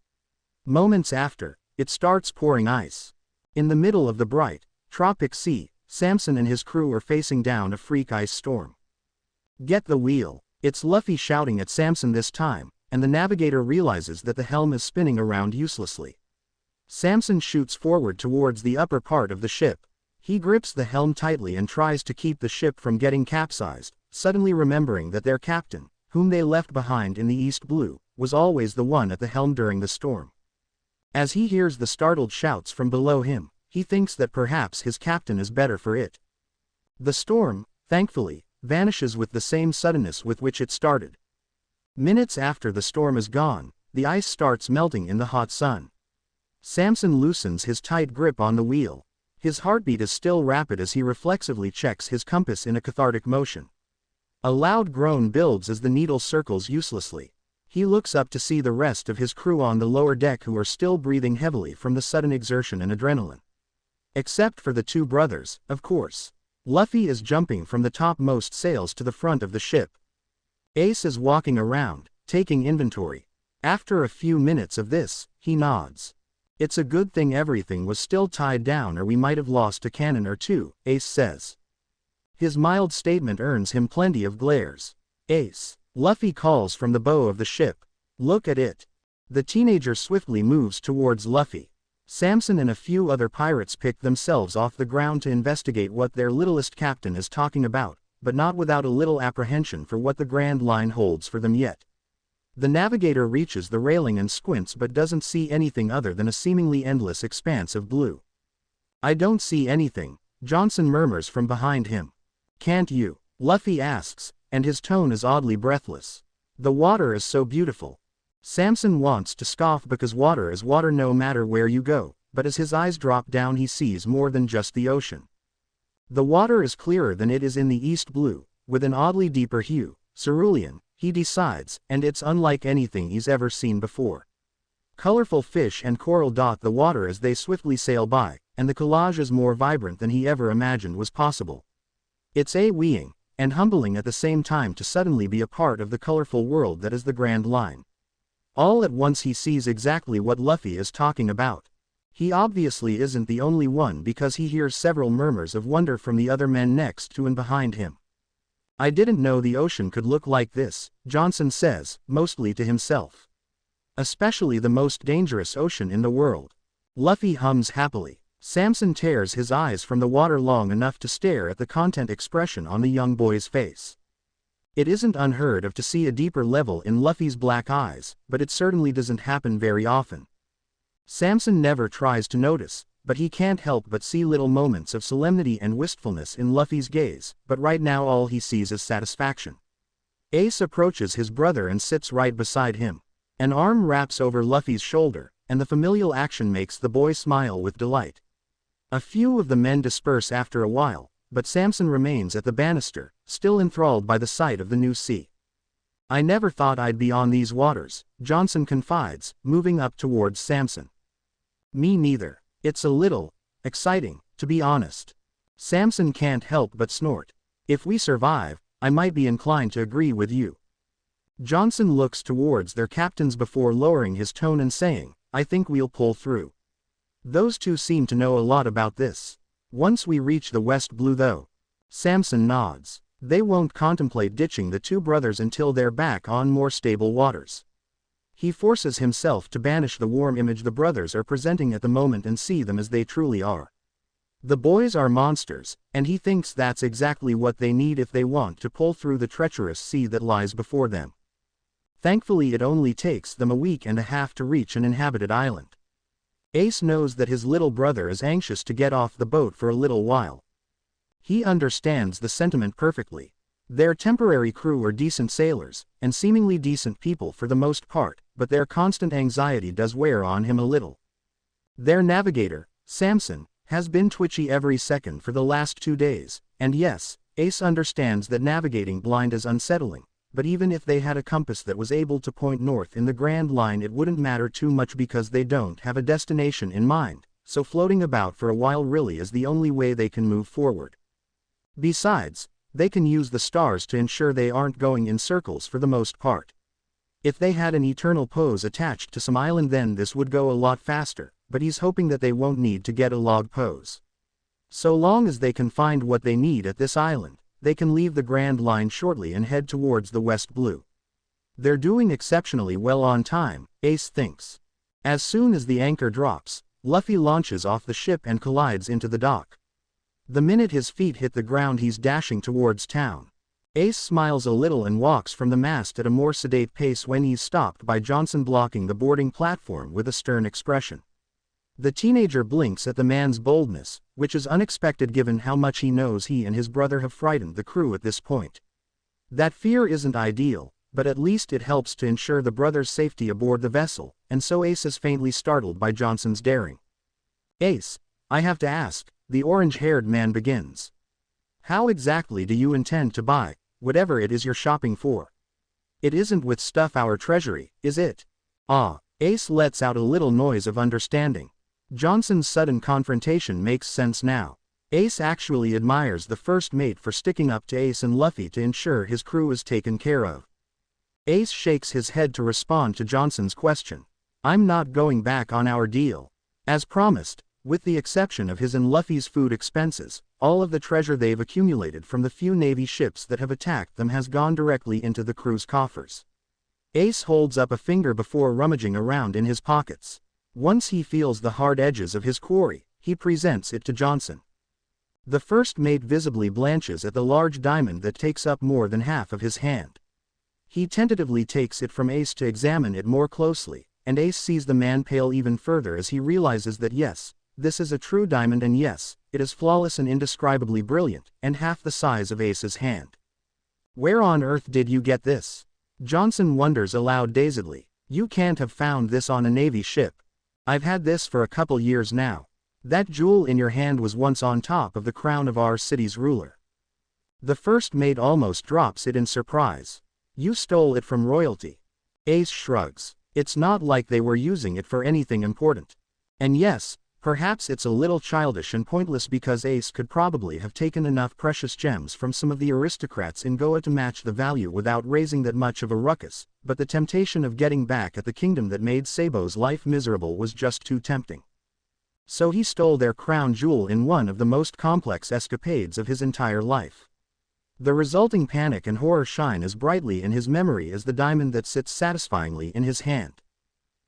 Moments after, it starts pouring ice. In the middle of the bright, tropic sea, Samson and his crew are facing down a freak ice storm. Get the wheel. It's Luffy shouting at Samson this time, and the navigator realizes that the helm is spinning around uselessly. Samson shoots forward towards the upper part of the ship. He grips the helm tightly and tries to keep the ship from getting capsized, suddenly remembering that their captain, whom they left behind in the East Blue, was always the one at the helm during the storm. As he hears the startled shouts from below him, he thinks that perhaps his captain is better for it. The storm, thankfully, vanishes with the same suddenness with which it started. Minutes after the storm is gone, the ice starts melting in the hot sun. Samson loosens his tight grip on the wheel. His heartbeat is still rapid as he reflexively checks his compass in a cathartic motion. A loud groan builds as the needle circles uselessly. He looks up to see the rest of his crew on the lower deck who are still breathing heavily from the sudden exertion and adrenaline. Except for the two brothers, of course. Luffy is jumping from the topmost sails to the front of the ship. Ace is walking around, taking inventory. After a few minutes of this, he nods. It's a good thing everything was still tied down or we might have lost a cannon or two, Ace says. His mild statement earns him plenty of glares. Ace, Luffy calls from the bow of the ship. Look at it. The teenager swiftly moves towards Luffy. Samson and a few other pirates pick themselves off the ground to investigate what their littlest captain is talking about, but not without a little apprehension for what the Grand Line holds for them yet. The navigator reaches the railing and squints but doesn't see anything other than a seemingly endless expanse of blue. I don't see anything, Johnson murmurs from behind him. Can't you? Luffy asks, and his tone is oddly breathless. The water is so beautiful. Samson wants to scoff because water is water no matter where you go, but as his eyes drop down he sees more than just the ocean. The water is clearer than it is in the East Blue, with an oddly deeper hue, cerulean, he decides, and it's unlike anything he's ever seen before. Colorful fish and coral dot the water as they swiftly sail by, and the collage is more vibrant than he ever imagined was possible. It's weeing and humbling at the same time to suddenly be a part of the colorful world that is the Grand Line. All at once he sees exactly what Luffy is talking about. He obviously isn't the only one because he hears several murmurs of wonder from the other men next to and behind him. I didn't know the ocean could look like this, Johnson says, mostly to himself. Especially the most dangerous ocean in the world. Luffy hums happily. Samson tears his eyes from the water long enough to stare at the content expression on the young boy's face. It isn't unheard of to see a deeper level in Luffy's black eyes, but it certainly doesn't happen very often. Samson never tries to notice, but he can't help but see little moments of solemnity and wistfulness in Luffy's gaze, but right now all he sees is satisfaction. Ace approaches his brother and sits right beside him. An arm wraps over Luffy's shoulder, and the familial action makes the boy smile with delight. A few of the men disperse after a while, but Samson remains at the banister, still enthralled by the sight of the new sea. I never thought I'd be on these waters, Johnson confides, moving up towards Samson. Me neither. It's a little exciting, to be honest. Samson can't help but snort. If we survive, I might be inclined to agree with you. Johnson looks towards their captains before lowering his tone and saying, I think we'll pull through. Those two seem to know a lot about this. Once we reach the West Blue though. Samson nods. They won't contemplate ditching the two brothers until they're back on more stable waters. He forces himself to banish the warm image the brothers are presenting at the moment and see them as they truly are. The boys are monsters, and he thinks that's exactly what they need if they want to pull through the treacherous sea that lies before them. Thankfully it only takes them a week and a half to reach an inhabited island. Ace knows that his little brother is anxious to get off the boat for a little while. He understands the sentiment perfectly. Their temporary crew are decent sailors, and seemingly decent people for the most part, but their constant anxiety does wear on him a little. Their navigator, Samson, has been twitchy every second for the last 2 days, and yes, Ace understands that navigating blind is unsettling. But even if they had a compass that was able to point north in the Grand Line it wouldn't matter too much because they don't have a destination in mind, so floating about for a while really is the only way they can move forward. Besides, they can use the stars to ensure they aren't going in circles for the most part. If they had an eternal pose attached to some island then this would go a lot faster, but he's hoping that they won't need to get a log pose. So long as they can find what they need at this island, they can leave the Grand Line shortly and head towards the West Blue. They're doing exceptionally well on time, Ace thinks. As soon as the anchor drops, Luffy launches off the ship and collides into the dock. The minute his feet hit the ground he's dashing towards town. Ace smiles a little and walks from the mast at a more sedate pace when he's stopped by Johnson blocking the boarding platform with a stern expression. The teenager blinks at the man's boldness, which is unexpected given how much he knows he and his brother have frightened the crew at this point. That fear isn't ideal, but at least it helps to ensure the brothers' safety aboard the vessel, and so Ace is faintly startled by Johnson's daring. Ace, I have to ask, the orange-haired man begins. How exactly do you intend to buy whatever it is you're shopping for? It isn't with stuff our treasury, is it? Ace lets out a little noise of understanding. Johnson's sudden confrontation makes sense now. Ace actually admires the first mate for sticking up to Ace and Luffy to ensure his crew is taken care of. Ace shakes his head to respond to Johnson's question. I'm not going back on our deal. As promised, with the exception of his and Luffy's food expenses, all of the treasure they've accumulated from the few Navy ships that have attacked them has gone directly into the crew's coffers. Ace holds up a finger before rummaging around in his pockets. Once he feels the hard edges of his quarry, he presents it to Johnson. The first mate visibly blanches at the large diamond that takes up more than half of his hand. He tentatively takes it from Ace to examine it more closely, and Ace sees the man pale even further as he realizes that yes, this is a true diamond and yes, it is flawless and indescribably brilliant, and half the size of Ace's hand. Where on earth did you get this? Johnson wonders aloud dazedly. You can't have found this on a Navy ship. I've had this for a couple years now. That jewel in your hand was once on top of the crown of our city's ruler. The first mate almost drops it in surprise. You stole it from royalty. Ace shrugs. It's not like they were using it for anything important. And yes, perhaps it's a little childish and pointless because Ace could probably have taken enough precious gems from some of the aristocrats in Goa to match the value without raising that much of a ruckus, but the temptation of getting back at the kingdom that made Sabo's life miserable was just too tempting. So he stole their crown jewel in one of the most complex escapades of his entire life. The resulting panic and horror shine as brightly in his memory as the diamond that sits satisfyingly in his hand.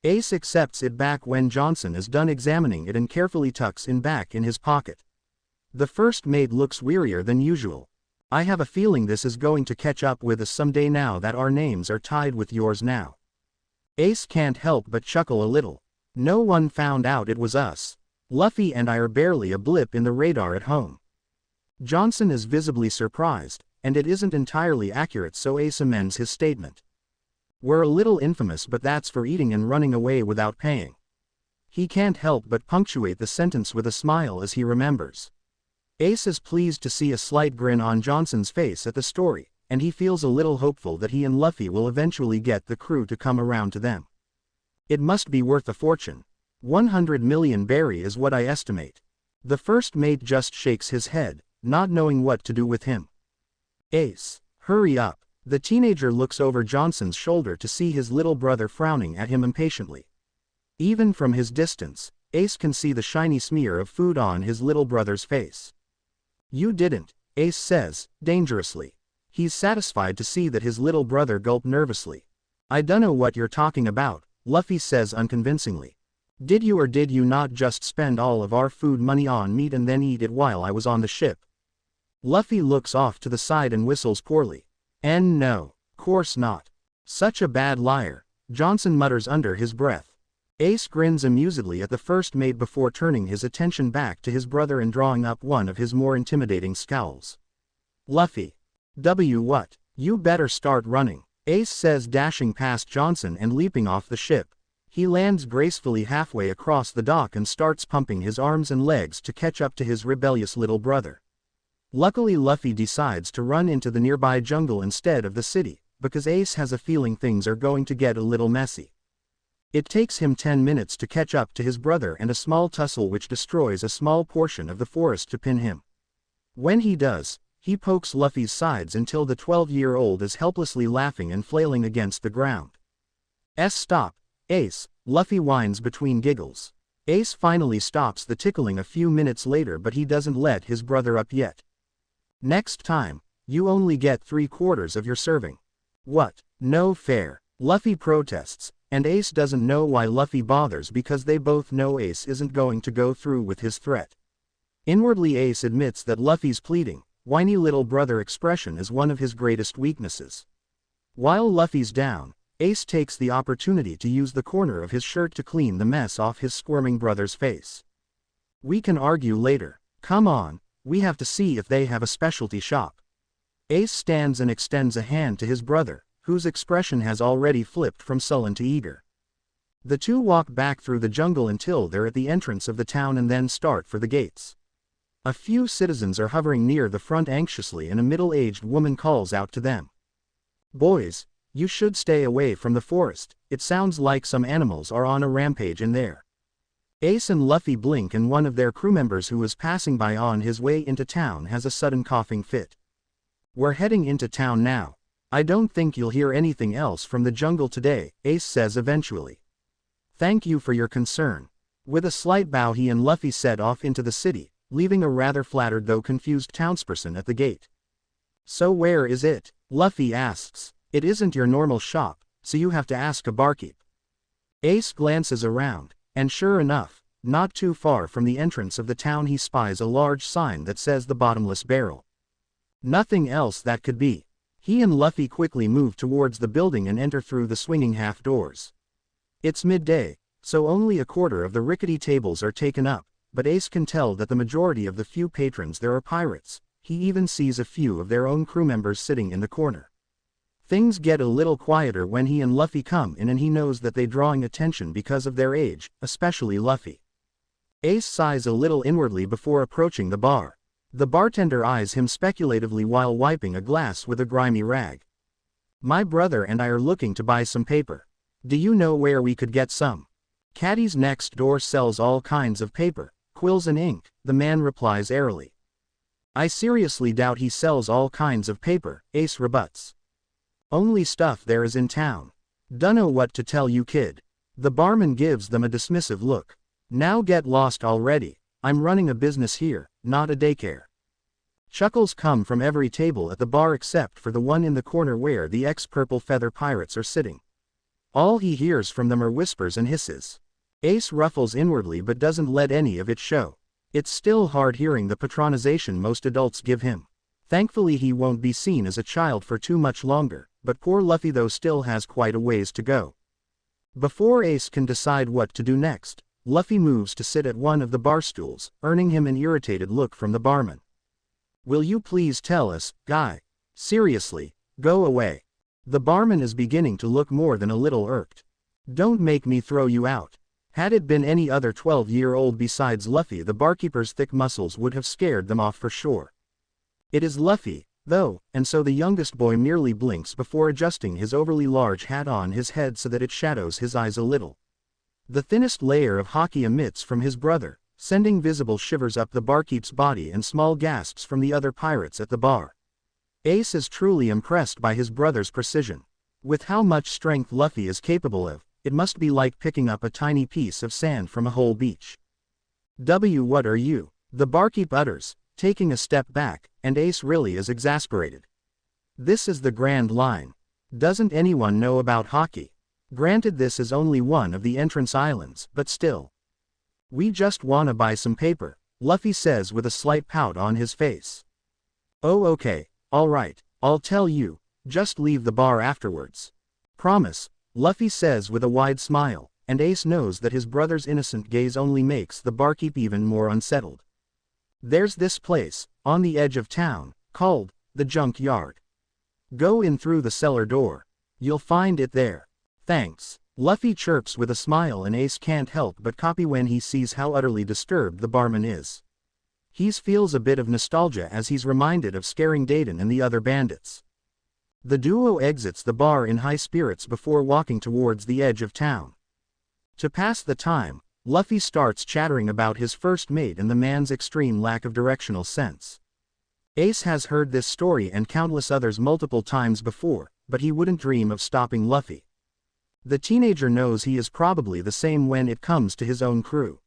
Ace accepts it back when Johnson is done examining it and carefully tucks it back in his pocket. The first mate looks wearier than usual. I have a feeling this is going to catch up with us someday now that our names are tied with yours now. Ace can't help but chuckle a little. No one found out it was us. Luffy and I are barely a blip in the radar at home. Johnson is visibly surprised, and it isn't entirely accurate, so Ace amends his statement. We're a little infamous, but that's for eating and running away without paying. He can't help but punctuate the sentence with a smile as he remembers. Ace is pleased to see a slight grin on Johnson's face at the story, and he feels a little hopeful that he and Luffy will eventually get the crew to come around to them. It must be worth a fortune. 100 million berry is what I estimate. The first mate just shakes his head, not knowing what to do with him. Ace, hurry up. The teenager looks over Johnson's shoulder to see his little brother frowning at him impatiently. Even from his distance, Ace can see the shiny smear of food on his little brother's face. You didn't, Ace says, dangerously. He's satisfied to see that his little brother gulped nervously. I dunno what you're talking about, Luffy says unconvincingly. Did you or did you not just spend all of our food money on meat and then eat it while I was on the ship? Luffy looks off to the side and whistles poorly. And no, course not. Such a bad liar, Johnson mutters under his breath. Ace grins amusedly at the first mate before turning his attention back to his brother and drawing up one of his more intimidating scowls. Luffy. What? You better start running, Ace says, dashing past Johnson and leaping off the ship. He lands gracefully halfway across the dock and starts pumping his arms and legs to catch up to his rebellious little brother. Luckily, Luffy decides to run into the nearby jungle instead of the city, because Ace has a feeling things are going to get a little messy. It takes him 10 minutes to catch up to his brother and a small tussle which destroys a small portion of the forest to pin him. When he does, he pokes Luffy's sides until the 12-year-old is helplessly laughing and flailing against the ground. Stop, Ace, Luffy whines between giggles. Ace finally stops the tickling a few minutes later, but he doesn't let his brother up yet. Next time, you only get 3/4 of your serving. What? No fair. Luffy protests, and Ace doesn't know why Luffy bothers because they both know Ace isn't going to go through with his threat. Inwardly, Ace admits that Luffy's pleading, whiny little brother expression is one of his greatest weaknesses. While Luffy's down, Ace takes the opportunity to use the corner of his shirt to clean the mess off his squirming brother's face. We can argue later. Come on. We have to see if they have a specialty shop. Ace stands and extends a hand to his brother, whose expression has already flipped from sullen to eager. The two walk back through the jungle until they're at the entrance of the town and then start for the gates. A few citizens are hovering near the front anxiously, and a middle-aged woman calls out to them. Boys, you should stay away from the forest. It sounds like some animals are on a rampage in there. Ace and Luffy blink, and one of their crew members who is passing by on his way into town has a sudden coughing fit. We're heading into town now. I don't think you'll hear anything else from the jungle today, Ace says eventually. Thank you for your concern. With a slight bow, he and Luffy set off into the city, leaving a rather flattered though confused townsperson at the gate. So where is it? Luffy asks. It isn't your normal shop, so you have to ask a barkeep. Ace glances around. And sure enough, not too far from the entrance of the town he spies a large sign that says the Bottomless Barrel. Nothing else that could be. He and Luffy quickly move towards the building and enter through the swinging half doors. It's midday, so only a quarter of the rickety tables are taken up, but Ace can tell that the majority of the few patrons there are pirates. He even sees a few of their own crew members sitting in the corner. Things get a little quieter when he and Luffy come in, and he knows that they're drawing attention because of their age, especially Luffy. Ace sighs a little inwardly before approaching the bar. The bartender eyes him speculatively while wiping a glass with a grimy rag. My brother and I are looking to buy some paper. Do you know where we could get some? Caddy's next door sells all kinds of paper, quills and ink, the man replies airily. I seriously doubt he sells all kinds of paper, Ace rebuts. Only stuff there is in town. Dunno what to tell you, kid. The barman gives them a dismissive look. Now get lost already. I'm running a business here, not a daycare. Chuckles come from every table at the bar except for the one in the corner where the ex-Purple Feather Pirates are sitting. All he hears from them are whispers and hisses. Ace ruffles inwardly but doesn't let any of it show. It's still hard hearing the patronization most adults give him. Thankfully he won't be seen as a child for too much longer, but poor Luffy though still has quite a ways to go. Before Ace can decide what to do next, Luffy moves to sit at one of the bar stools, earning him an irritated look from the barman. Will you please tell us, guy? Seriously, go away. The barman is beginning to look more than a little irked. Don't make me throw you out. Had it been any other 12-year-old besides Luffy, the barkeeper's thick muscles would have scared them off for sure. It is Luffy, though, and so the youngest boy merely blinks before adjusting his overly large hat on his head so that it shadows his eyes a little. The thinnest layer of haki emits from his brother, sending visible shivers up the barkeep's body and small gasps from the other pirates at the bar. Ace is truly impressed by his brother's precision. With how much strength Luffy is capable of, it must be like picking up a tiny piece of sand from a whole beach. What are you? The barkeep utters, taking a step back, and Ace really is exasperated. This is the grand line. Doesn't anyone know about haki? Granted this is only one of the entrance islands, but still. We just wanna buy some paper, Luffy says with a slight pout on his face. Oh okay, alright, I'll tell you, just leave the bar afterwards. Promise, Luffy says with a wide smile, and Ace knows that his brother's innocent gaze only makes the barkeep even more unsettled. There's this place, on the edge of town, called the Junk Yard. Go in through the cellar door. You'll find it there. Thanks. Luffy chirps with a smile, and Ace can't help but copy when he sees how utterly disturbed the barman is. He feels a bit of nostalgia as he's reminded of scaring Dayton and the other bandits. The duo exits the bar in high spirits before walking towards the edge of town. To pass the time, Luffy starts chattering about his first mate and the man's extreme lack of directional sense. Ace has heard this story and countless others multiple times before, but he wouldn't dream of stopping Luffy. The teenager knows he is probably the same when it comes to his own crew.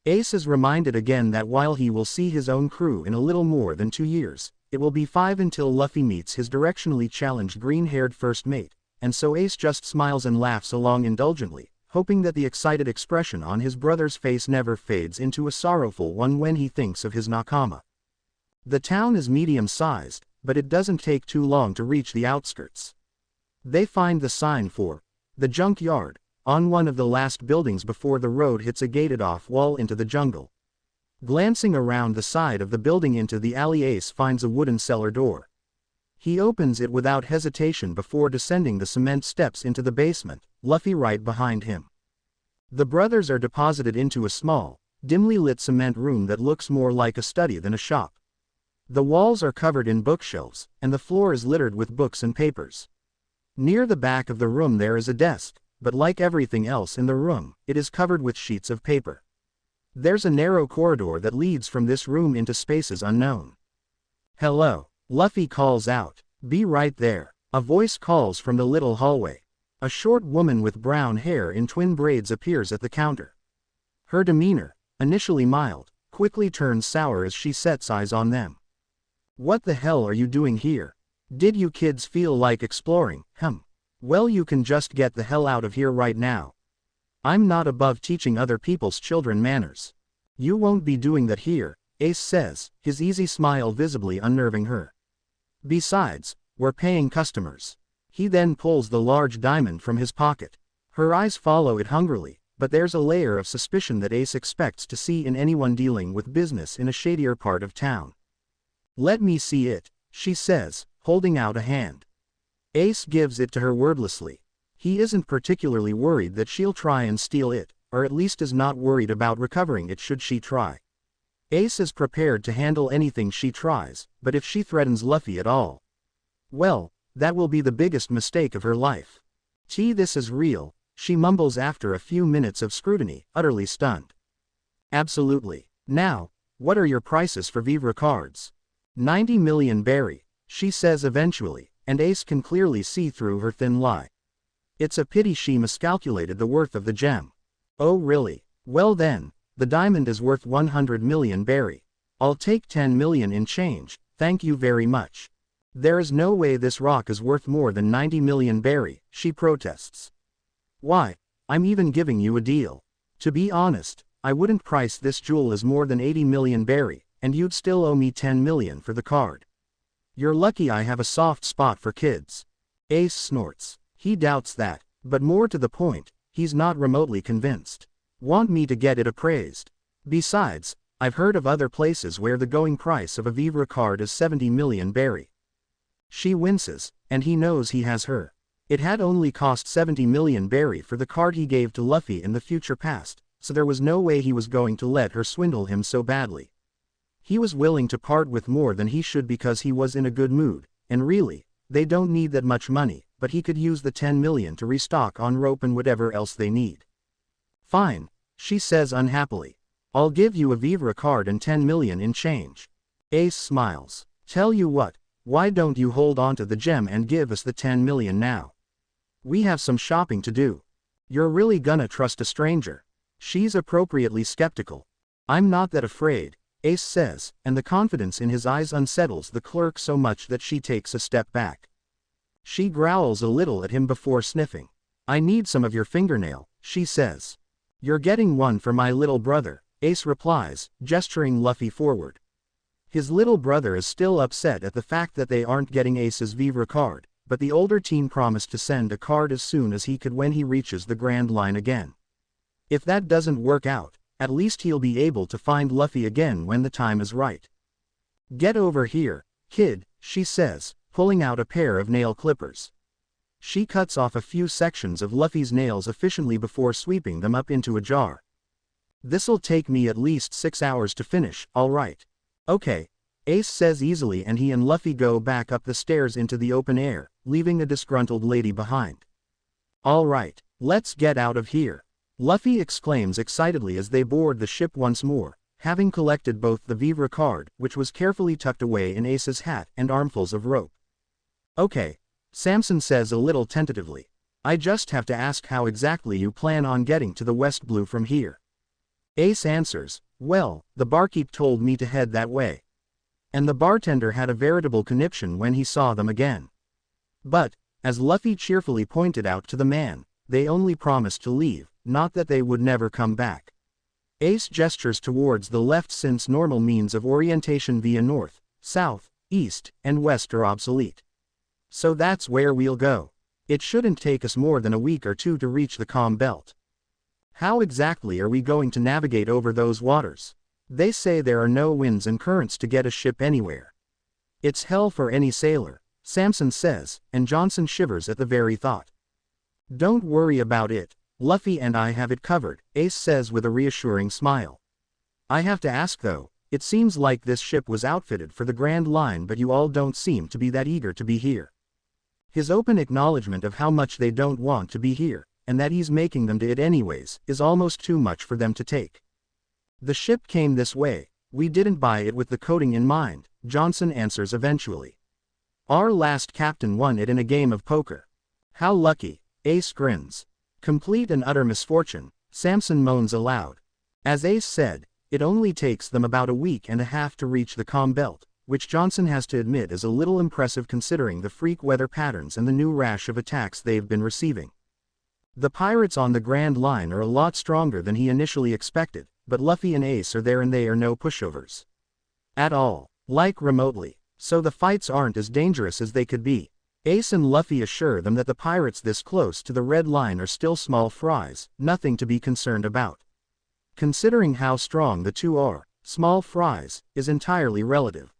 Ace is reminded again that while he will see his own crew in a little more than 2 years, it will be 5 until Luffy meets his directionally challenged green-haired first mate, and so Ace just smiles and laughs along indulgently, hoping that the excited expression on his brother's face never fades into a sorrowful one when he thinks of his nakama. The town is medium-sized, but it doesn't take too long to reach the outskirts. They find the sign for the Junk Yard on one of the last buildings before the road hits a gated-off wall into the jungle. Glancing around the side of the building into the alley, Ace finds a wooden cellar door. He opens it without hesitation before descending the cement steps into the basement, Luffy right behind him. The brothers are deposited into a small, dimly lit cement room that looks more like a study than a shop. The walls are covered in bookshelves, and the floor is littered with books and papers. Near the back of the room there is a desk, but like everything else in the room, it is covered with sheets of paper. There's a narrow corridor that leads from this room into spaces unknown. Hello, Luffy calls out. Be right there. A voice calls from the little hallway. A short woman with brown hair in twin braids appears at the counter. Her demeanor, initially mild, quickly turns sour as she sets eyes on them. What the hell are you doing here? Did you kids feel like exploring? Well, you can just get the hell out of here right now. I'm not above teaching other people's children manners. You won't be doing that here, Ace says, his easy smile visibly unnerving her. Besides, we're paying customers. He then pulls the large diamond from his pocket. Her eyes follow it hungrily, but there's a layer of suspicion that Ace expects to see in anyone dealing with business in a shadier part of town. Let me see it, she says, holding out a hand. Ace gives it to her wordlessly. He isn't particularly worried that she'll try and steal it, or at least is not worried about recovering it should she try. Ace is prepared to handle anything she tries, but if she threatens Luffy at all, well, that will be the biggest mistake of her life. This is real, she mumbles after a few minutes of scrutiny, utterly stunned. Absolutely. Now, what are your prices for Vivre cards? 90 million berry, she says eventually, and Ace can clearly see through her thin lie. It's a pity she miscalculated the worth of the gem. Oh really? Well then, the diamond is worth 100 million berry. I'll take 10 million in change, thank you very much. There is no way this rock is worth more than 90 million berry, she protests. Why, I'm even giving you a deal. To be honest, I wouldn't price this jewel as more than 80 million berry, and you'd still owe me 10 million for the card. You're lucky I have a soft spot for kids. Ace snorts. He doubts that, but more to the point, he's not remotely convinced. Want me to get it appraised? Besides, I've heard of other places where the going price of a Vivre card is 70 million berry. She winces, and he knows he has her. It had only cost 70 million berry for the card he gave to Luffy in the future past, so there was no way he was going to let her swindle him so badly. He was willing to part with more than he should because he was in a good mood, and really, they don't need that much money, but he could use the 10 million to restock on rope and whatever else they need. Fine, she says unhappily. I'll give you a Vivre card and 10 million in change. Ace smiles. Tell you what, why don't you hold on to the gem and give us the 10 million now? We have some shopping to do. You're really gonna trust a stranger? She's appropriately skeptical. I'm not that afraid, Ace says, and the confidence in his eyes unsettles the clerk so much that she takes a step back. She growls a little at him before sniffing. I need some of your fingernail, she says. You're getting one for my little brother, Ace replies, gesturing Luffy forward. His little brother is still upset at the fact that they aren't getting Ace's Vivre card, but the older teen promised to send a card as soon as he could when he reaches the Grand Line again. If that doesn't work out, at least he'll be able to find Luffy again when the time is right. Get over here, kid, she says, pulling out a pair of nail clippers. She cuts off a few sections of Luffy's nails efficiently before sweeping them up into a jar. This'll take me at least 6 hours to finish, all right. Okay, Ace says easily, and he and Luffy go back up the stairs into the open air, leaving a disgruntled lady behind. All right, let's get out of here, Luffy exclaims excitedly as they board the ship once more, having collected both the Vivre card, which was carefully tucked away in Ace's hat, and armfuls of rope. Okay, Samson says a little tentatively. I just have to ask how exactly you plan on getting to the West Blue from here. Ace answers, well, the barkeep told me to head that way. And the bartender had a veritable conniption when he saw them again. But, as Luffy cheerfully pointed out to the man, they only promised to leave, not that they would never come back. Ace gestures towards the left since normal means of orientation via north, south, east, and west are obsolete. So that's where we'll go. It shouldn't take us more than a week or two to reach the calm belt. How exactly are we going to navigate over those waters? They say there are no winds and currents to get a ship anywhere. It's hell for any sailor, Samson says, and Johnson shivers at the very thought. Don't worry about it, Luffy and I have it covered, Ace says with a reassuring smile. I have to ask though, it seems like this ship was outfitted for the Grand Line, but you all don't seem to be that eager to be here. His open acknowledgement of how much they don't want to be here, and that he's making them to it anyways, is almost too much for them to take. The ship came this way, we didn't buy it with the coating in mind, Johnson answers eventually. Our last captain won it in a game of poker. How lucky, Ace grins. Complete and utter misfortune, Samson moans aloud. As Ace said, it only takes them about a week and a half to reach the calm belt, which Johnson has to admit is a little impressive considering the freak weather patterns and the new rash of attacks they've been receiving. The pirates on the Grand Line are a lot stronger than he initially expected, but Luffy and Ace are there and they are no pushovers. At all, like remotely, so the fights aren't as dangerous as they could be. Ace and Luffy assure them that the pirates this close to the Red Line are still small fries, nothing to be concerned about. Considering how strong the two are, small fries is entirely relative.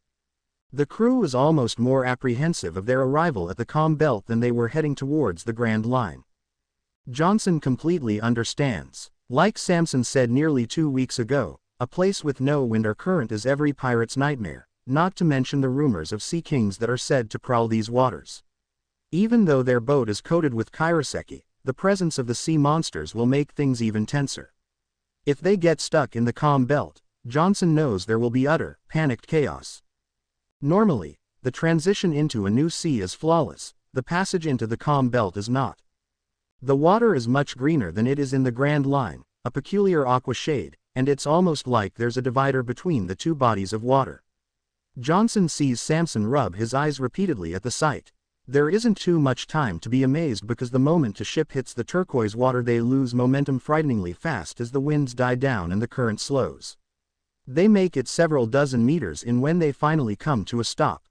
The crew is almost more apprehensive of their arrival at the calm belt than they were heading towards the Grand Line. Johnson completely understands. Like Samson said nearly 2 weeks ago, A place with no wind or current is every pirate's nightmare, not to mention the rumors of sea kings that are said to prowl these waters. Even though their boat is coated with kairoseki, the presence of the sea monsters will make things even tenser. If they get stuck in the calm belt, Johnson knows there will be utter, panicked chaos. Normally, the transition into a new sea is flawless, the passage into the calm belt is not. The water is much greener than it is in the Grand Line, a peculiar aqua shade, and it's almost like there's a divider between the two bodies of water. Johnson sees Samson rub his eyes repeatedly at the sight. There isn't too much time to be amazed because the moment the ship hits the turquoise water they lose momentum frighteningly fast as the winds die down and the current slows. They make it several dozen meters in when they finally come to a stop.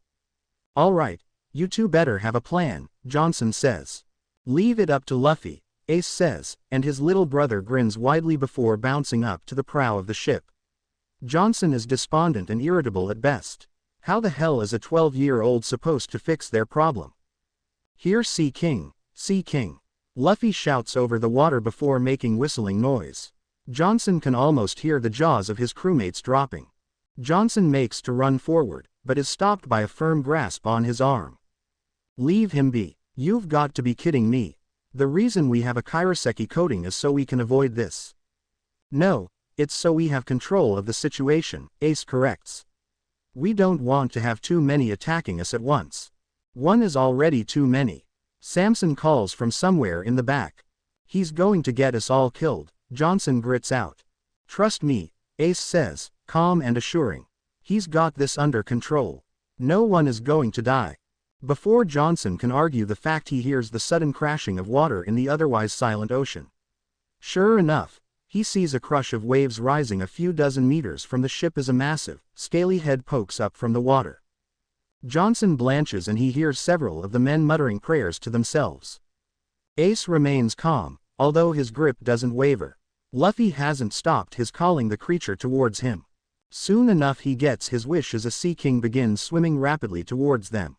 "All right, you two better have a plan," Johnson says. "Leave it up to Luffy," Ace says, and his little brother grins widely before bouncing up to the prow of the ship. Johnson is despondent and irritable at best. How the hell is a 12-year-old supposed to fix their problem? "Here, Sea King, Sea King." Luffy shouts over the water before making whistling noise. Johnson can almost hear the jaws of his crewmates dropping. Johnson makes to run forward, but is stopped by a firm grasp on his arm. "Leave him be. You've got to be kidding me. The reason we have a kairoseki coating is so we can avoid this." "No, it's so we have control of the situation," Ace corrects. "We don't want to have too many attacking us at once. One is already too many." Samson calls from somewhere in the back. "He's going to get us all killed," Johnson grits out. "Trust me," Ace says, calm and assuring. "He's got this under control. No one is going to die." Before Johnson can argue the fact, he hears the sudden crashing of water in the otherwise silent ocean. Sure enough, he sees a crush of waves rising a few dozen meters from the ship as a massive, scaly head pokes up from the water. Johnson blanches and he hears several of the men muttering prayers to themselves. Ace remains calm, although his grip doesn't waver. Luffy hasn't stopped his calling the creature towards him. Soon enough he gets his wish as a Sea King begins swimming rapidly towards them.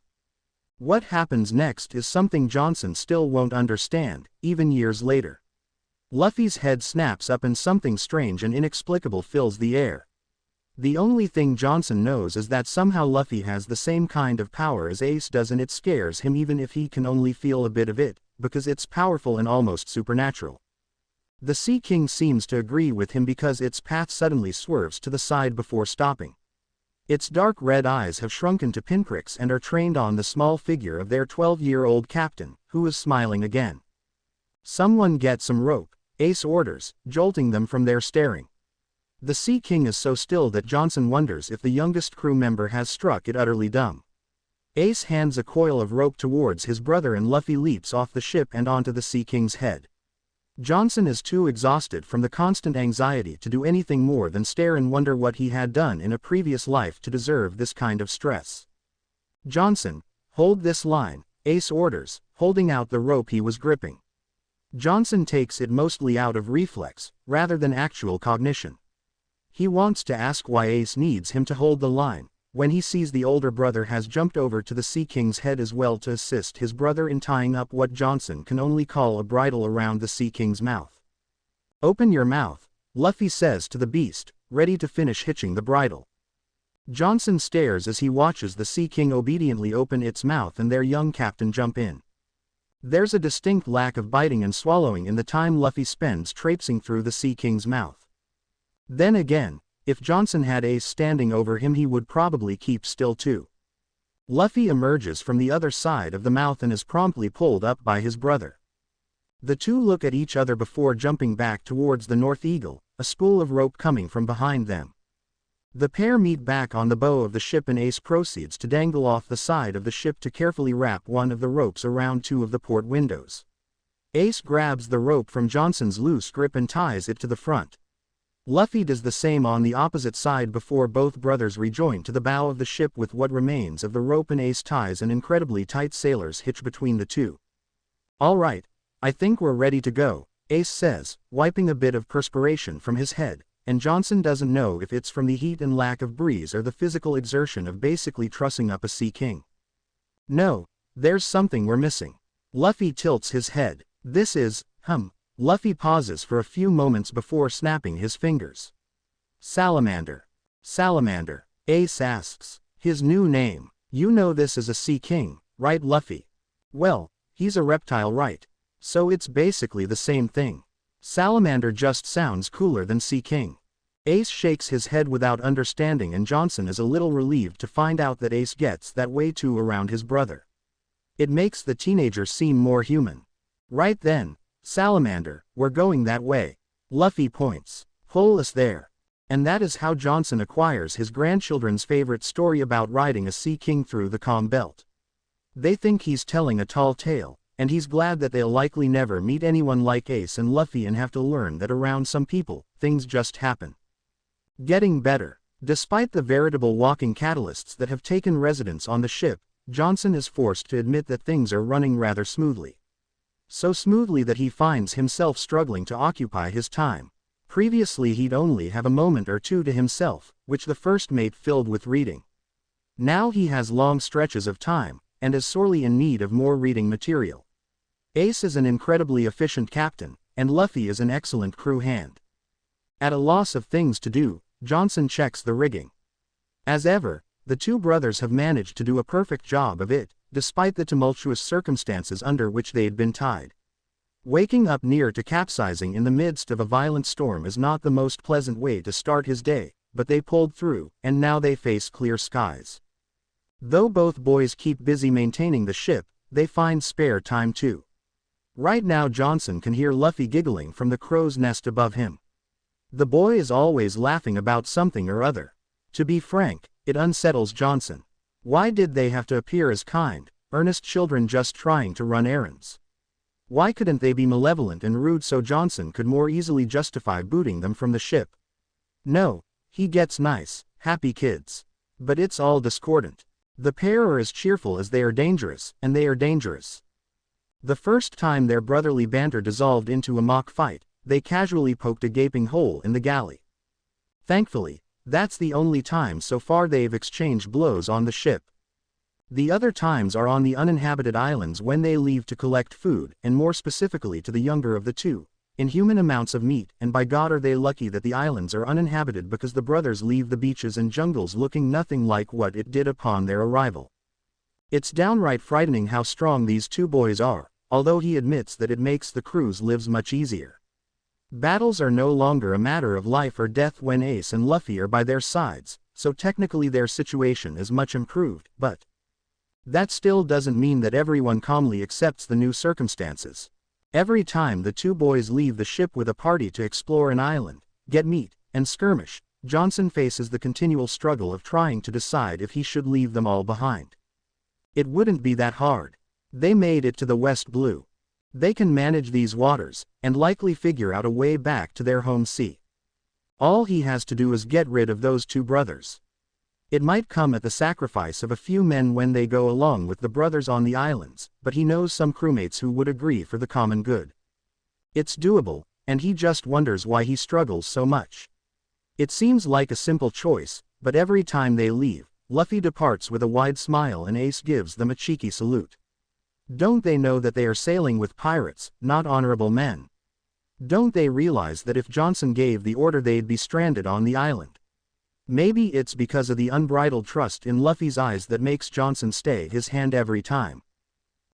What happens next is something Johnson still won't understand, even years later. Luffy's head snaps up and something strange and inexplicable fills the air. The only thing Johnson knows is that somehow Luffy has the same kind of power as Ace does, and it scares him even if he can only feel a bit of it, because it's powerful and almost supernatural. The Sea King seems to agree with him because its path suddenly swerves to the side before stopping. Its dark red eyes have shrunken to pinpricks and are trained on the small figure of their 12-year-old captain, who is smiling again. "Someone get some rope," Ace orders, jolting them from their staring. The Sea King is so still that Johnson wonders if the youngest crew member has struck it utterly dumb. Ace hands a coil of rope towards his brother and Luffy leaps off the ship and onto the Sea King's head. Johnson is too exhausted from the constant anxiety to do anything more than stare and wonder what he had done in a previous life to deserve this kind of stress. "Johnson, hold this line," Ace orders, holding out the rope he was gripping. Johnson takes it mostly out of reflex, rather than actual cognition. He wants to ask why Ace needs him to hold the line, when he sees the older brother has jumped over to the Sea King's head as well to assist his brother in tying up what Johnson can only call a bridle around the Sea King's mouth. "Open your mouth," Luffy says to the beast, ready to finish hitching the bridle. Johnson stares as he watches the Sea King obediently open its mouth and their young captain jump in. There's a distinct lack of biting and swallowing in the time Luffy spends traipsing through the Sea King's mouth. Then again, if Johnson had Ace standing over him he would probably keep still too. Luffy emerges from the other side of the mouth and is promptly pulled up by his brother. The two look at each other before jumping back towards the North Eagle, a spool of rope coming from behind them. The pair meet back on the bow of the ship and Ace proceeds to dangle off the side of the ship to carefully wrap one of the ropes around two of the port windows. Ace grabs the rope from Johnson's loose grip and ties it to the front. Luffy does the same on the opposite side before both brothers rejoin to the bow of the ship with what remains of the rope, and Ace ties an incredibly tight sailor's hitch between the two. "All right, I think we're ready to go," Ace says, wiping a bit of perspiration from his head, and Johnson doesn't know if it's from the heat and lack of breeze or the physical exertion of basically trussing up a Sea King. "No, there's something we're missing." Luffy tilts his head. "This is, Luffy pauses for a few moments before snapping his fingers. Salamander. Salamander, Ace asks. His new name. You know this is a sea king, right Luffy? Well, he's a reptile right. So it's basically the same thing. Salamander just sounds cooler than Sea King. Ace shakes his head without understanding, and Johnson is a little relieved to find out that Ace gets that way too around his brother. It makes the teenager seem more human. Right then, Salamander, we're going that way. Luffy points. Pull us there. And that is how Johnson acquires his grandchildren's favorite story about riding a sea king through the calm belt. They think he's telling a tall tale, and he's glad that they'll likely never meet anyone like Ace and Luffy and have to learn that around some people, things just happen. Getting better. Despite the veritable walking catalysts that have taken residence on the ship, Johnson is forced to admit that things are running rather smoothly. So smoothly that he finds himself struggling to occupy his time. Previously he'd only have a moment or two to himself, which the first mate filled with reading. Now he has long stretches of time, and is sorely in need of more reading material. Ace is an incredibly efficient captain, and Luffy is an excellent crew hand. At a loss of things to do, Johnson checks the rigging. As ever, the two brothers have managed to do a perfect job of it, despite the tumultuous circumstances under which they had been tied. Waking up near to capsizing in the midst of a violent storm is not the most pleasant way to start his day, but they pulled through, and now they face clear skies. Though both boys keep busy maintaining the ship, they find spare time too. Right now Johnson can hear Luffy giggling from the crow's nest above him. The boy is always laughing about something or other. To be frank, it unsettles Johnson. Why did they have to appear as kind, earnest children just trying to run errands? Why couldn't they be malevolent and rude so Johnson could more easily justify booting them from the ship? No, he gets nice, happy kids. But it's all discordant. The pair are as cheerful as they are dangerous, and they are dangerous. The first time their brotherly banter dissolved into a mock fight, they casually poked a gaping hole in the galley. Thankfully, that's the only time so far they've exchanged blows on the ship. The other times are on the uninhabited islands when they leave to collect food, and more specifically to the younger of the two, inhuman amounts of meat, and by God are they lucky that the islands are uninhabited because the brothers leave the beaches and jungles looking nothing like what it did upon their arrival. It's downright frightening how strong these two boys are, although he admits that it makes the crew's lives much easier. Battles are no longer a matter of life or death when Ace and Luffy are by their sides, so technically their situation is much improved, but that still doesn't mean that everyone calmly accepts the new circumstances. Every time the two boys leave the ship with a party to explore an island, get meat, and skirmish, Johnson faces the continual struggle of trying to decide if he should leave them all behind. It wouldn't be that hard. They made it to the West Blue. They can manage these waters, and likely figure out a way back to their home sea. All he has to do is get rid of those two brothers. It might come at the sacrifice of a few men when they go along with the brothers on the islands, but he knows some crewmates who would agree for the common good. It's doable, and he just wonders why he struggles so much. It seems like a simple choice, but every time they leave, Luffy departs with a wide smile and Ace gives them a cheeky salute. Don't they know that they are sailing with pirates, not honorable men? Don't they realize that if Johnson gave the order they'd be stranded on the island? Maybe it's because of the unbridled trust in Luffy's eyes that makes Johnson stay his hand every time.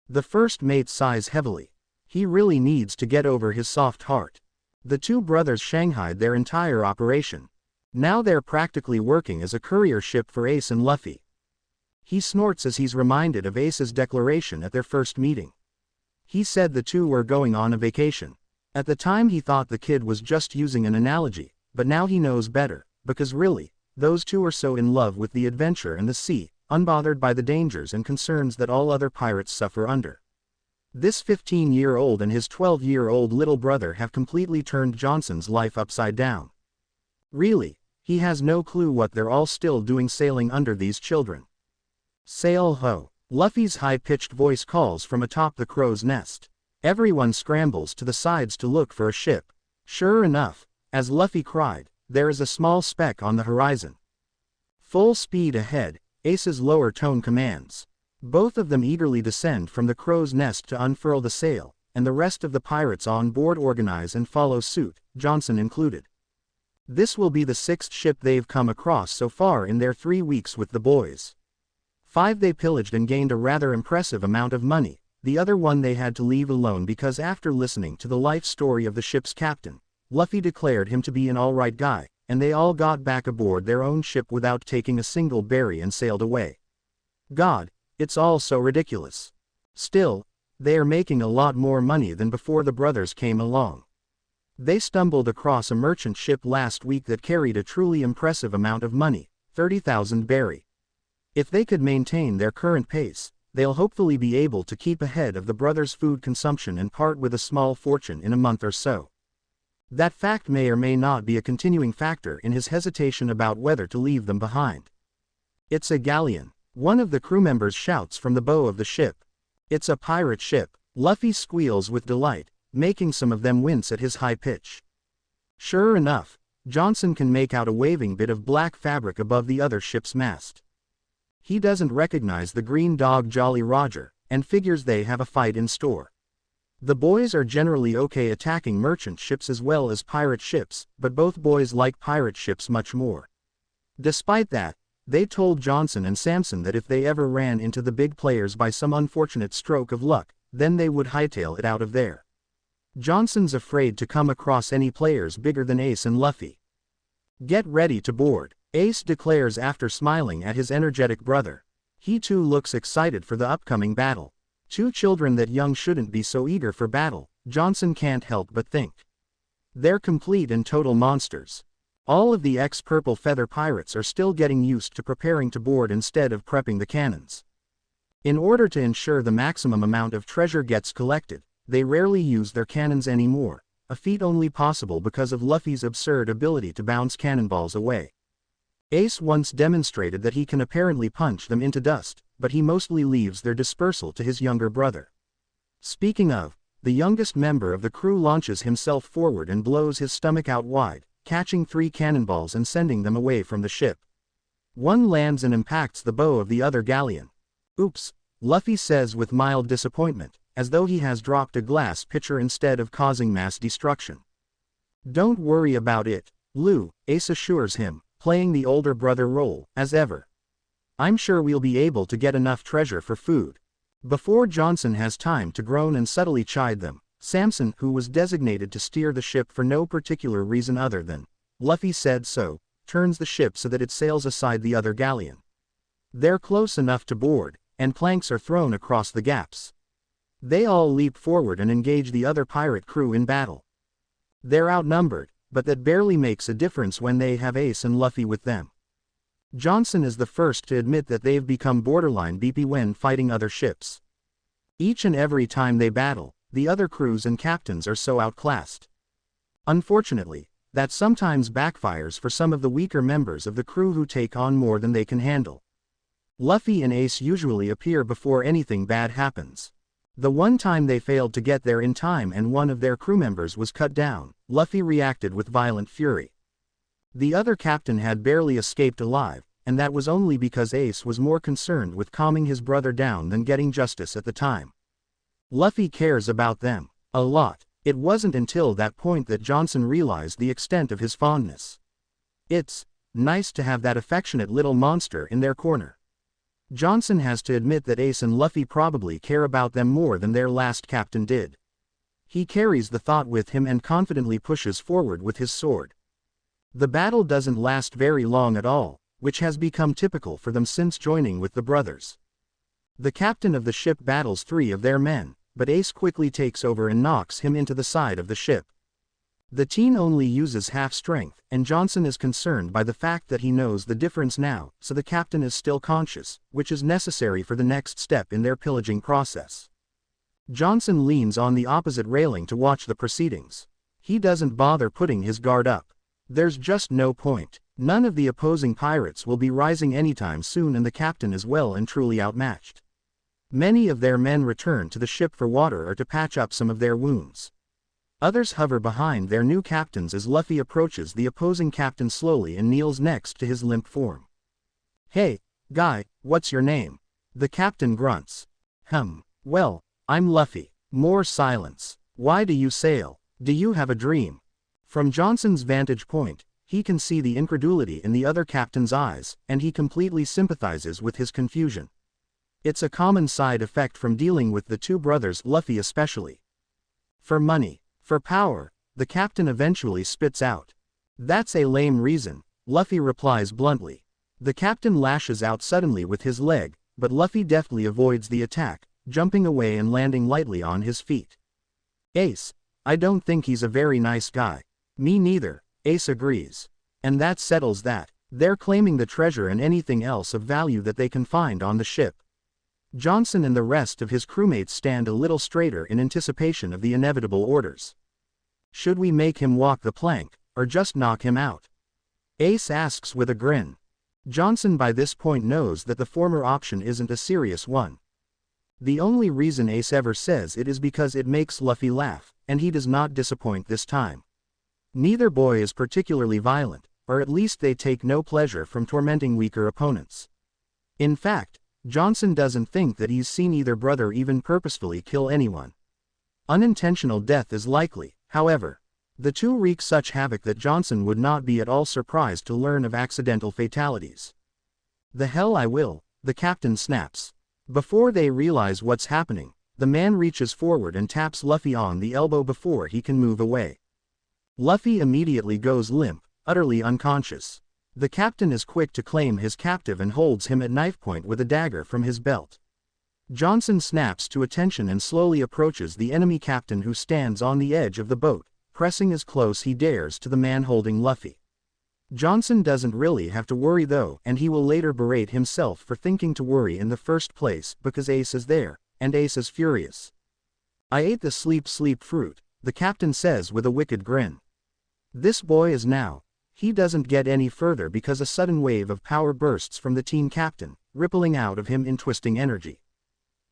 The first mate sighs heavily. He really needs to get over his soft heart. The two brothers shanghaied their entire operation. Now they're practically working as a courier ship for Ace and Luffy. He snorts as he's reminded of Ace's declaration at their first meeting. He said the two were going on a vacation. At the time he thought the kid was just using an analogy, but now he knows better, because really, those two are so in love with the adventure and the sea, unbothered by the dangers and concerns that all other pirates suffer under. This 15-year-old and his 12-year-old little brother have completely turned Johnson's life upside down. Really, he has no clue what they're all still doing sailing under these children. Sail ho! Luffy's high-pitched voice calls from atop the crow's nest. Everyone scrambles to the sides to look for a ship. Sure enough, as Luffy cried, there is a small speck on the horizon. Full speed ahead, Ace's lower tone commands. Both of them eagerly descend from the crow's nest to unfurl the sail, and the rest of the pirates on board organize and follow suit, Johnson included. This will be the 6th ship they've come across so far in their 3 weeks with the boys. 5 they pillaged and gained a rather impressive amount of money, the other one they had to leave alone because after listening to the life story of the ship's captain, Luffy declared him to be an alright guy, and they all got back aboard their own ship without taking a single berry and sailed away. God, it's all so ridiculous. Still, they are making a lot more money than before the brothers came along. They stumbled across a merchant ship last week that carried a truly impressive amount of money, 30,000 berry. If they could maintain their current pace, they'll hopefully be able to keep ahead of the brothers' food consumption and part with a small fortune in a month or so. That fact may or may not be a continuing factor in his hesitation about whether to leave them behind. It's a galleon, one of the crew members shouts from the bow of the ship. It's a pirate ship, Luffy squeals with delight, making some of them wince at his high pitch. Sure enough, Johnson can make out a waving bit of black fabric above the other ship's mast. He doesn't recognize the green dog Jolly Roger, and figures they have a fight in store. The boys are generally okay attacking merchant ships as well as pirate ships, but both boys like pirate ships much more. Despite that, they told Johnson and Samson that if they ever ran into the big players by some unfortunate stroke of luck, then they would hightail it out of there. Johnson's afraid to come across any players bigger than Ace and Luffy. Get ready to board, Ace declares after smiling at his energetic brother. He too looks excited for the upcoming battle. 2 children that young shouldn't be so eager for battle, Johnson can't help but think. They're complete and total monsters. All of the ex-Purple Feather pirates are still getting used to preparing to board instead of prepping the cannons. In order to ensure the maximum amount of treasure gets collected, they rarely use their cannons anymore, a feat only possible because of Luffy's absurd ability to bounce cannonballs away. Ace once demonstrated that he can apparently punch them into dust, but he mostly leaves their dispersal to his younger brother. Speaking of, the youngest member of the crew launches himself forward and blows his stomach out wide, catching 3 cannonballs and sending them away from the ship. One lands and impacts the bow of the other galleon. Oops, Luffy says with mild disappointment, as though he has dropped a glass pitcher instead of causing mass destruction. Don't worry about it, Lou, Ace assures him, playing the older brother role, as ever. I'm sure we'll be able to get enough treasure for food. Before Johnson has time to groan and subtly chide them, Samson, who was designated to steer the ship for no particular reason other than Luffy said so, turns the ship so that it sails aside the other galleon. They're close enough to board, and planks are thrown across the gaps. They all leap forward and engage the other pirate crew in battle. They're outnumbered, but that barely makes a difference when they have Ace and Luffy with them. Johnson is the first to admit that they've become borderline BP when fighting other ships. Each and every time they battle, the other crews and captains are so outclassed. Unfortunately, that sometimes backfires for some of the weaker members of the crew who take on more than they can handle. Luffy and Ace usually appear before anything bad happens. The one time they failed to get there in time and one of their crew members was cut down, Luffy reacted with violent fury. The other captain had barely escaped alive, and that was only because Ace was more concerned with calming his brother down than getting justice at the time. Luffy cares about them a lot. It wasn't until that point that Johnson realized the extent of his fondness. It's nice to have that affectionate little monster in their corner. Johnson has to admit that Ace and Luffy probably care about them more than their last captain did. He carries the thought with him and confidently pushes forward with his sword. The battle doesn't last very long at all, which has become typical for them since joining with the brothers. The captain of the ship battles 3 of their men, but Ace quickly takes over and knocks him into the side of the ship. The teen only uses half strength, and Johnson is concerned by the fact that he knows the difference now, so the captain is still conscious, which is necessary for the next step in their pillaging process. Johnson leans on the opposite railing to watch the proceedings. He doesn't bother putting his guard up. There's just no point. None of the opposing pirates will be rising anytime soon and the captain is well and truly outmatched. Many of their men return to the ship for water or to patch up some of their wounds. Others hover behind their new captains as Luffy approaches the opposing captain slowly and kneels next to his limp form. "Hey, guy, what's your name?" The captain grunts. Well, I'm Luffy." More silence. "Why do you sail? Do you have a dream?" From Johnson's vantage point, He can see the incredulity in the other captain's eyes, and he completely sympathizes with his confusion. It's a common side effect from dealing with the two brothers, Luffy especially. For money, for power, the captain eventually spits out. That's a lame reason, Luffy replies bluntly. The captain lashes out suddenly with his leg, but Luffy deftly avoids the attack, jumping away and landing lightly on his feet. Ace, I don't think he's a very nice guy. Me neither, Ace agrees. And that settles that. They're claiming the treasure and anything else of value that they can find on the ship. Johnson and the rest of his crewmates stand a little straighter in anticipation of the inevitable orders. Should we make him walk the plank, or just knock him out? Ace asks with a grin. Johnson by this point knows that the former option isn't a serious one. The only reason Ace ever says it is because it makes Luffy laugh, and he does not disappoint this time. Neither boy is particularly violent, or at least they take no pleasure from tormenting weaker opponents. In fact, Johnson doesn't think that he's seen either brother even purposefully kill anyone. Unintentional death is likely, however. The two wreak such havoc that Johnson would not be at all surprised to learn of accidental fatalities. The hell I will, the captain snaps. Before they realize what's happening, the man reaches forward and taps Luffy on the elbow before he can move away. Luffy immediately goes limp, utterly unconscious. The captain is quick to claim his captive and holds him at knife point with a dagger from his belt. Johnson snaps to attention and slowly approaches the enemy captain who stands on the edge of the boat, pressing as close he dares to the man holding Luffy. Johnson doesn't really have to worry though, and he will later berate himself for thinking to worry in the first place because Ace is there, and Ace is furious. I ate the sleep fruit, the captain says with a wicked grin. This boy is now. He doesn't get any further because a sudden wave of power bursts from the team captain, rippling out of him in twisting energy.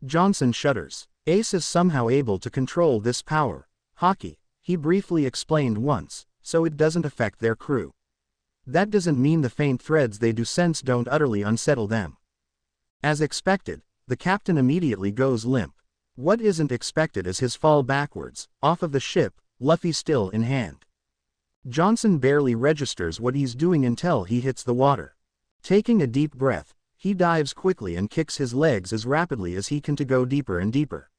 Johnson shudders. Ace is somehow able to control this power. Hockey, he briefly explained once, so it doesn't affect their crew. That doesn't mean the faint threads they do sense don't utterly unsettle them. As expected, the captain immediately goes limp. What isn't expected is his fall backwards, off of the ship, Luffy still in hand. Johnson barely registers what he's doing until he hits the water. Taking a deep breath, he dives quickly and kicks his legs as rapidly as he can to go deeper and deeper.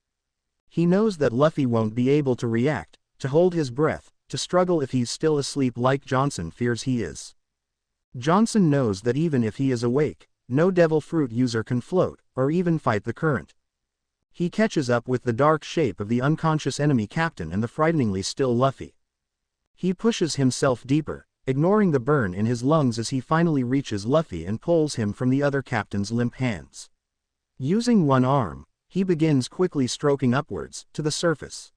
He knows that Luffy won't be able to react, to hold his breath, to struggle if he's still asleep like Johnson fears he is. Johnson knows that even if he is awake, no devil fruit user can float, or even fight the current. He catches up with the dark shape of the unconscious enemy captain and the frighteningly still Luffy. He pushes himself deeper, ignoring the burn in his lungs as he finally reaches Luffy and pulls him from the other captain's limp hands. Using one arm, he begins quickly stroking upwards, to the surface.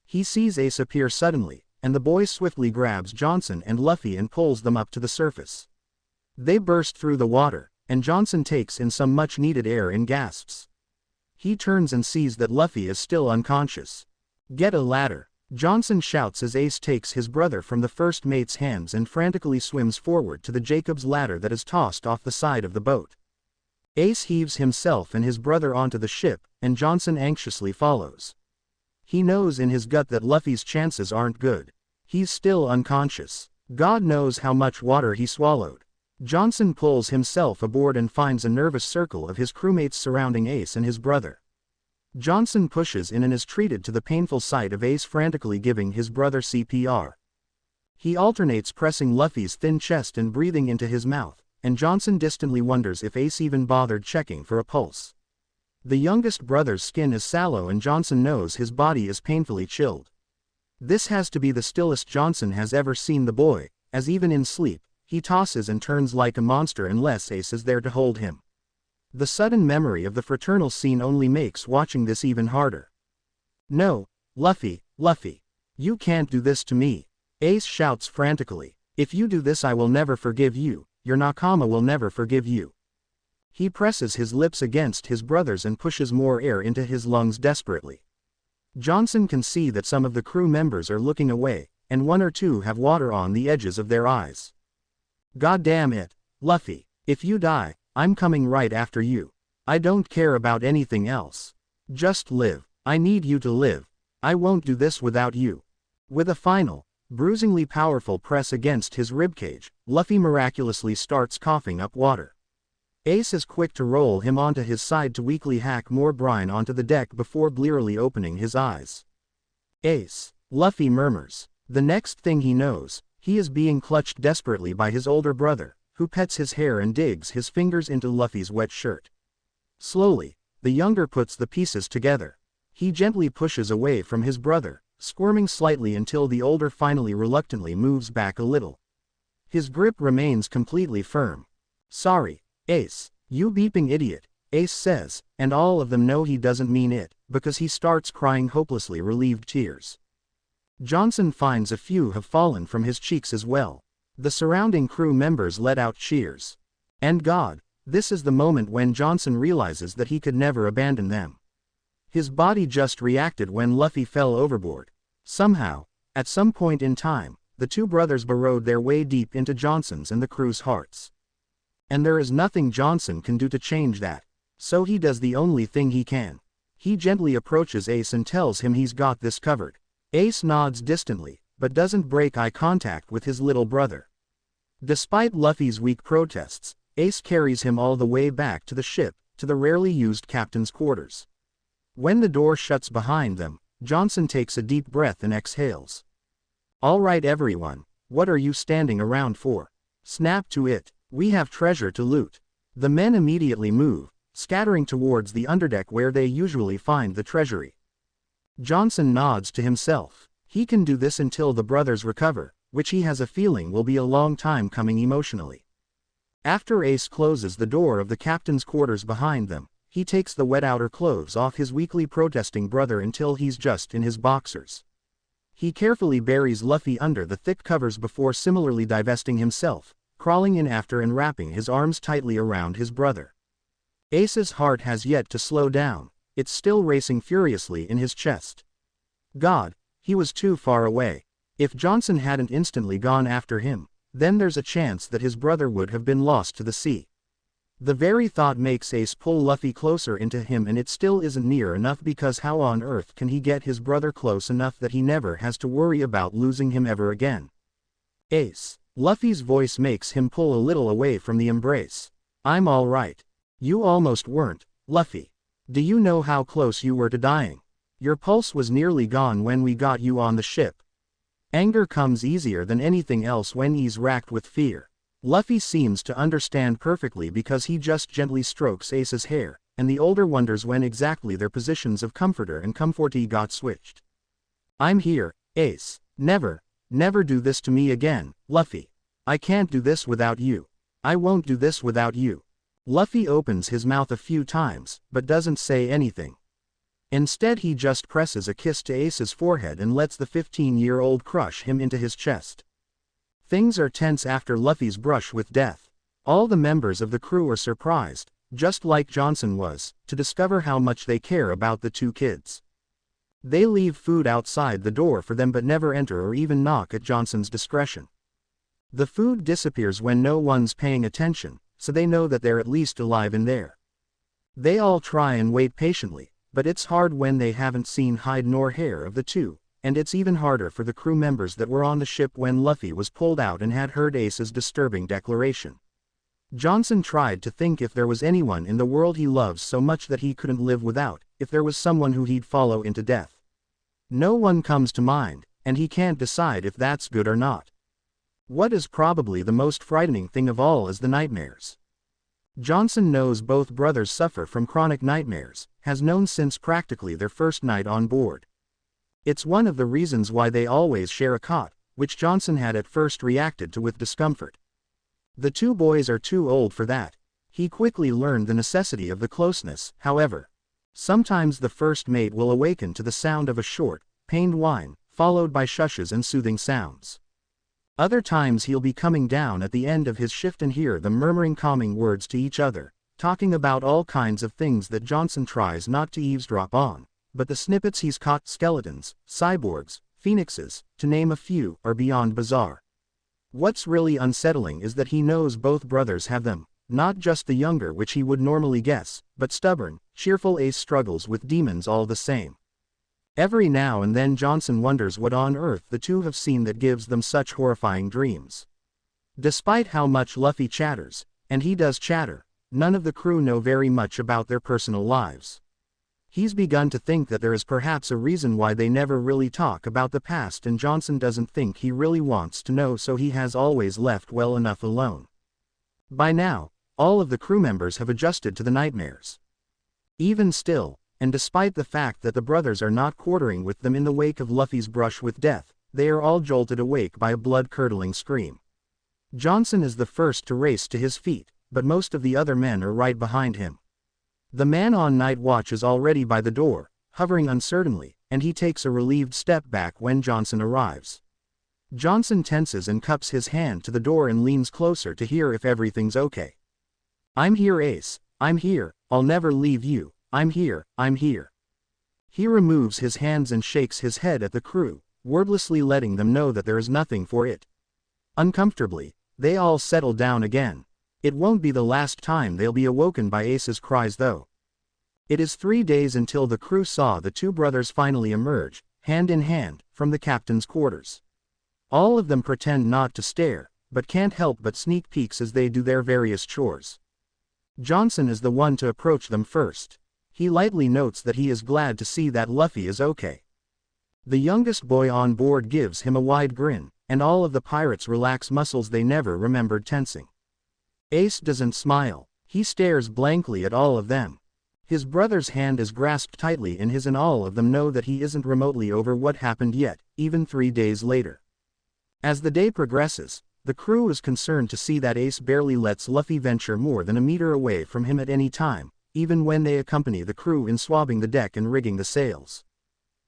He sees Ace appear suddenly, and the boy swiftly grabs Johnson and Luffy and pulls them up to the surface. They burst through the water, and Johnson takes in some much-needed air in gasps. He turns and sees that Luffy is still unconscious. Get a ladder, Johnson shouts as Ace takes his brother from the first mate's hands and frantically swims forward to the Jacob's ladder that is tossed off the side of the boat. Ace heaves himself and his brother onto the ship, and Johnson anxiously follows. He knows in his gut that Luffy's chances aren't good. He's still unconscious. God knows how much water he swallowed. Johnson pulls himself aboard and finds a nervous circle of his crewmates surrounding Ace and his brother. Johnson pushes in and is treated to the painful sight of Ace frantically giving his brother CPR. He alternates pressing Luffy's thin chest and breathing into his mouth, and Johnson distantly wonders if Ace even bothered checking for a pulse. The youngest brother's skin is sallow and Johnson knows his body is painfully chilled. This has to be the stillest Johnson has ever seen the boy, as even in sleep, he tosses and turns like a monster unless Ace is there to hold him. The sudden memory of the fraternal scene only makes watching this even harder. No, Luffy, you can't do this to me, Ace shouts frantically. If you do this I will never forgive you, your Nakama will never forgive you. He presses his lips against his brother's and pushes more air into his lungs desperately. Johnson can see that some of the crew members are looking away, and one or two have water on the edges of their eyes. God damn it, Luffy, if you die, I'm coming right after you. I don't care about anything else. Just live. I need you to live. I won't do this without you. With a final, bruisingly powerful press against his ribcage, Luffy miraculously starts coughing up water. Ace is quick to roll him onto his side to weakly hack more brine onto the deck before blearily opening his eyes. Ace, Luffy murmurs. The next thing he knows, he is being clutched desperately by his older brother, who pets his hair and digs his fingers into Luffy's wet shirt. Slowly, the younger puts the pieces together. He gently pushes away from his brother, squirming slightly until the older finally reluctantly moves back a little. His grip remains completely firm. "Sorry, Ace, you beeping idiot," Ace says, and all of them know he doesn't mean it, because he starts crying hopelessly relieved tears. Johnson finds a few have fallen from his cheeks as well. The surrounding crew members let out cheers. And God, this is the moment when Johnson realizes that he could never abandon them. His body just reacted when Luffy fell overboard. Somehow, at some point in time, the two brothers burrowed their way deep into Johnson's and the crew's hearts. And there is nothing Johnson can do to change that. So he does the only thing he can. He gently approaches Ace and tells him he's got this covered. Ace nods distantly, but doesn't break eye contact with his little brother. Despite Luffy's weak protests, Ace carries him all the way back to the ship, to the rarely used captain's quarters. When the door shuts behind them, Johnson takes a deep breath and exhales. "All right everyone, what are you standing around for? Snap to it, we have treasure to loot." The men immediately move, scattering towards the underdeck where they usually find the treasury. Johnson nods to himself. He can do this until the brothers recover, which he has a feeling will be a long time coming emotionally. After Ace closes the door of the captain's quarters behind them, he takes the wet outer clothes off his weakly protesting brother until he's just in his boxers. He carefully buries Luffy under the thick covers before similarly divesting himself, crawling in after and wrapping his arms tightly around his brother. Ace's heart has yet to slow down, it's still racing furiously in his chest. God, he was too far away. If Johnson hadn't instantly gone after him, then there's a chance that his brother would have been lost to the sea. The very thought makes Ace pull Luffy closer into him, and it still isn't near enough because how on earth can he get his brother close enough that he never has to worry about losing him ever again? Ace, Luffy's voice makes him pull a little away from the embrace. "I'm all right. You almost weren't, Luffy. Do you know how close you were to dying? Your pulse was nearly gone when we got you on the ship." Anger comes easier than anything else when he's racked with fear. Luffy seems to understand perfectly because he just gently strokes Ace's hair, and the older wonders when exactly their positions of comforter and comfortee got switched. "I'm here, Ace. Never, never do this to me again, Luffy. I can't do this without you. I won't do this without you." Luffy opens his mouth a few times, but doesn't say anything. Instead he just presses a kiss to Ace's forehead and lets the 15-year-old crush him into his chest. Things are tense after Luffy's brush with death. All the members of the crew are surprised, just like Johnson was, to discover how much they care about the two kids. They leave food outside the door for them but never enter or even knock at Johnson's discretion. The food disappears when no one's paying attention, so they know that they're at least alive in there. They all try and wait patiently, but it's hard when they haven't seen hide nor hair of the two, and it's even harder for the crew members that were on the ship when Luffy was pulled out and had heard Ace's disturbing declaration. Johnson tried to think if there was anyone in the world he loves so much that he couldn't live without, if there was someone who he'd follow into death. No one comes to mind, and he can't decide if that's good or not. What is probably the most frightening thing of all is the nightmares. Johnson knows both brothers suffer from chronic nightmares, has known since practically their first night on board. It's one of the reasons why they always share a cot, which Johnson had at first reacted to with discomfort. The two boys are too old for that. He quickly learned the necessity of the closeness, however. Sometimes the first mate will awaken to the sound of a short, pained whine, followed by shushes and soothing sounds. Other times he'll be coming down at the end of his shift and hear them murmuring calming words to each other, talking about all kinds of things that Johnson tries not to eavesdrop on, but the snippets he's caught, skeletons, cyborgs, phoenixes, to name a few, are beyond bizarre. What's really unsettling is that he knows both brothers have them, not just the younger, which he would normally guess, but stubborn, cheerful Ace struggles with demons all the same. Every now and then Johnson wonders what on earth the two have seen that gives them such horrifying dreams. Despite how much Luffy chatters, and he does chatter, none of the crew know very much about their personal lives. He's begun to think that there is perhaps a reason why they never really talk about the past, and Johnson doesn't think he really wants to know, so he has always left well enough alone. By now, all of the crew members have adjusted to the nightmares. Even still, and despite the fact that the brothers are not quartering with them in the wake of Luffy's brush with death, they are all jolted awake by a blood-curdling scream. Johnson is the first to race to his feet, but most of the other men are right behind him. The man on night watch is already by the door, hovering uncertainly, and he takes a relieved step back when Johnson arrives. Johnson tenses and cups his hand to the door and leans closer to hear if everything's okay. "I'm here, Ace. I'm here. I'll never leave you. I'm here, I'm here." He removes his hands and shakes his head at the crew, wordlessly letting them know that there is nothing for it. Uncomfortably, they all settle down again. It won't be the last time they'll be awoken by Ace's cries though. It is 3 days until the crew saw the two brothers finally emerge, hand in hand, from the captain's quarters. All of them pretend not to stare, but can't help but sneak peeks as they do their various chores. Johnson is the one to approach them first. He lightly notes that he is glad to see that Luffy is okay. The youngest boy on board gives him a wide grin, and all of the pirates relax muscles they never remembered tensing. Ace doesn't smile, he stares blankly at all of them. His brother's hand is grasped tightly in his, and all of them know that he isn't remotely over what happened yet, even 3 days later. As the day progresses, the crew is concerned to see that Ace barely lets Luffy venture more than a meter away from him at any time, even when they accompany the crew in swabbing the deck and rigging the sails.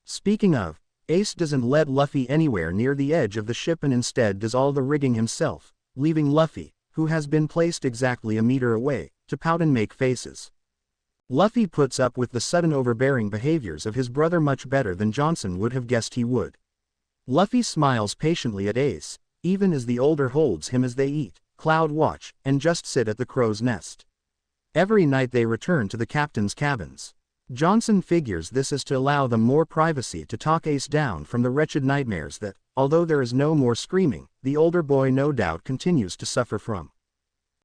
Speaking of, Ace doesn't let Luffy anywhere near the edge of the ship and instead does all the rigging himself, leaving Luffy, who has been placed exactly a meter away, to pout and make faces. Luffy puts up with the sudden overbearing behaviors of his brother much better than Johnson would have guessed he would. Luffy smiles patiently at Ace, even as the older holds him as they eat, cloud watch, and just sit at the crow's nest. Every night they return to the captain's cabins. Johnson figures this is to allow them more privacy to talk Ace down from the wretched nightmares that, although there is no more screaming, the older boy no doubt continues to suffer from.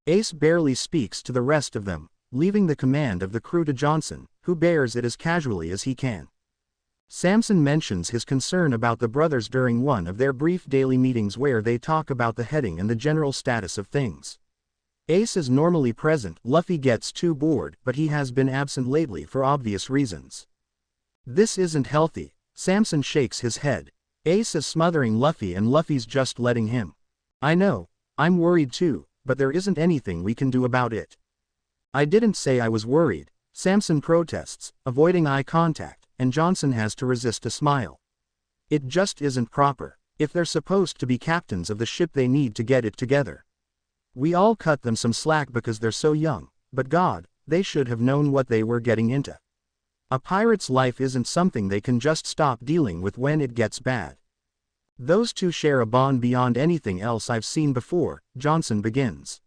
Ace barely speaks to the rest of them, leaving the command of the crew to Johnson, who bears it as casually as he can. Samson mentions his concern about the brothers during one of their brief daily meetings where they talk about the heading and the general status of things. Ace is normally present. Luffy gets too bored, but he has been absent lately for obvious reasons. This isn't healthy. Samson shakes his head. Ace is smothering Luffy and Luffy's just letting him. "I know, I'm worried too, but there isn't anything we can do about it." "I didn't say I was worried," Samson protests, avoiding eye contact, and Johnson has to resist a smile. "It just isn't proper. If they're supposed to be captains of the ship, they need to get it together. We all cut them some slack because they're so young, but God, they should have known what they were getting into. A pirate's life isn't something they can just stop dealing with when it gets bad. Those two share a bond beyond anything else I've seen before," Johnson begins.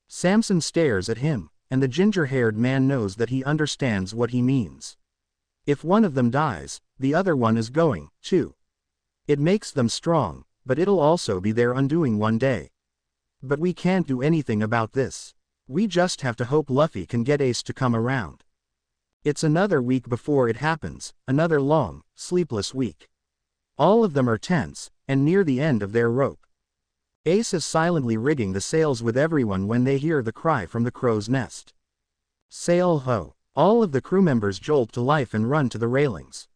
Samson stares at him, and the ginger-haired man knows that he understands what he means. If one of them dies, the other one is going, too. It makes them strong, but it'll also be their undoing one day. But we can't do anything about this. We just have to hope Luffy can get Ace to come around. It's another week before it happens, another long, sleepless week. All of them are tense, and near the end of their rope. Ace is silently rigging the sails with everyone when they hear the cry from the crow's nest. "Sail ho!" All of the crew members jolt to life and run to the railings.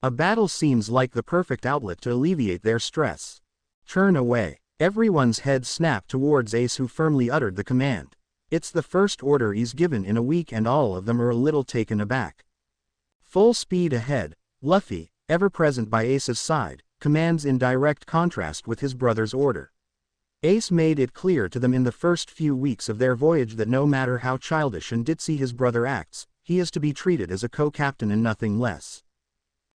A battle seems like the perfect outlet to alleviate their stress. "Turn away." Everyone's heads snap towards Ace, who firmly uttered the command. It's the first order he's given in a week, and all of them are a little taken aback. "Full speed ahead." Luffy, ever present by Ace's side, commands in direct contrast with his brother's order. Ace made it clear to them in the first few weeks of their voyage that no matter how childish and ditzy his brother acts, he is to be treated as a co-captain and nothing less.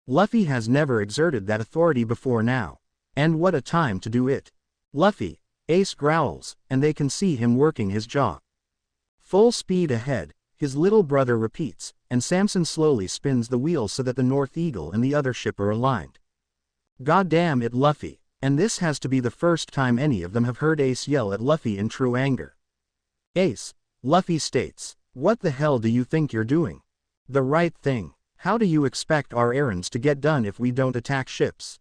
Luffy has never exerted that authority before now. And what a time to do it. "Luffy," Ace growls, and they can see him working his jaw. "Full speed ahead." His little brother repeats, and Samson slowly spins the wheel so that the North Eagle and the other ship are aligned. "Goddamn it, Luffy," and this has to be the first time any of them have heard Ace yell at Luffy in true anger. "Ace," Luffy states, "what the hell do you think you're doing? The right thing. How do you expect our errands to get done if we don't attack ships?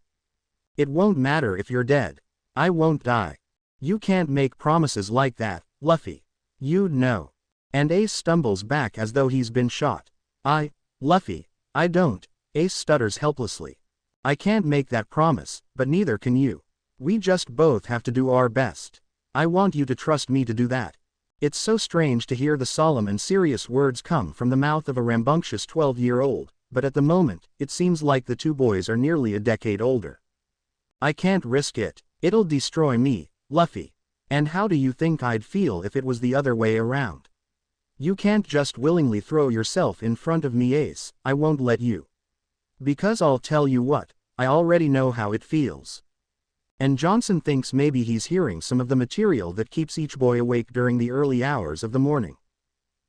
It won't matter if you're dead. I won't die. You can't make promises like that, Luffy. You'd know." And Ace stumbles back as though he's been shot. Luffy, I don't," Ace stutters helplessly. "I can't make that promise, but neither can you. We just both have to do our best. I want you to trust me to do that." It's so strange to hear the solemn and serious words come from the mouth of a rambunctious 12-year-old, but at the moment, it seems like the two boys are nearly a decade older. "I can't risk it. It'll destroy me, Luffy. And how do you think I'd feel if it was the other way around? You can't just willingly throw yourself in front of me, Ace. I won't let you. Because I'll tell you what, I already know how it feels." And Johnson thinks maybe he's hearing some of the material that keeps each boy awake during the early hours of the morning.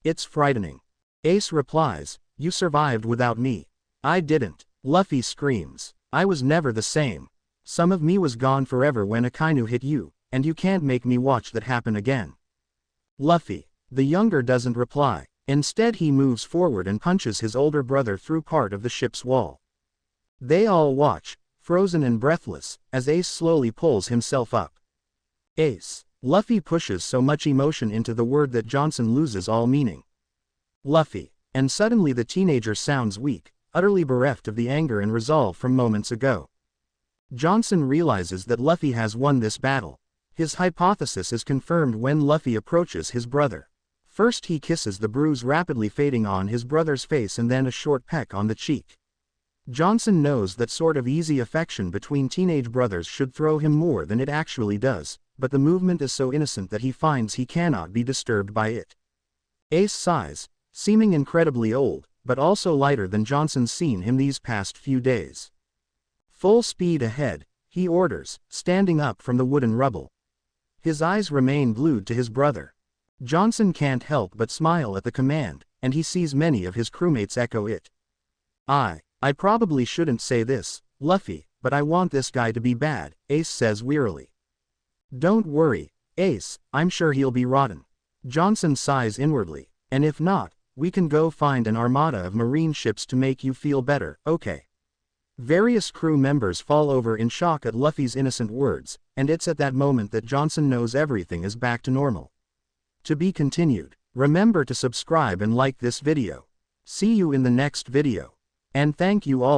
"It's frightening." Ace replies, "You survived without me." "I didn't," Luffy screams. "I was never the same. Some of me was gone forever when Akainu hit you, and you can't make me watch that happen again." Luffy, the younger, doesn't reply. Instead he moves forward and punches his older brother through part of the ship's wall. They all watch, frozen and breathless, as Ace slowly pulls himself up. "Ace." Luffy pushes so much emotion into the word that Johnson loses all meaning. "Luffy." And suddenly the teenager sounds weak, utterly bereft of the anger and resolve from moments ago. Johnson realizes that Luffy has won this battle. His hypothesis is confirmed when Luffy approaches his brother. First he kisses the bruise rapidly fading on his brother's face and then a short peck on the cheek. Johnson knows that sort of easy affection between teenage brothers should throw him more than it actually does, but the movement is so innocent that he finds he cannot be disturbed by it. Ace sighs, seeming incredibly old, but also lighter than Johnson's seen him these past few days. "Full speed ahead," he orders, standing up from the wooden rubble. His eyes remain glued to his brother. Johnson can't help but smile at the command, and he sees many of his crewmates echo it. I probably shouldn't say this, Luffy, but I want this guy to be bad," Ace says wearily. "Don't worry, Ace, I'm sure he'll be rotten." Johnson sighs inwardly, "And if not, we can go find an armada of marine ships to make you feel better, okay?" Various crew members fall over in shock at Luffy's innocent words, and it's at that moment that Johnson knows everything is back to normal. To be continued. Remember to subscribe and like this video. See you in the next video. And thank you all.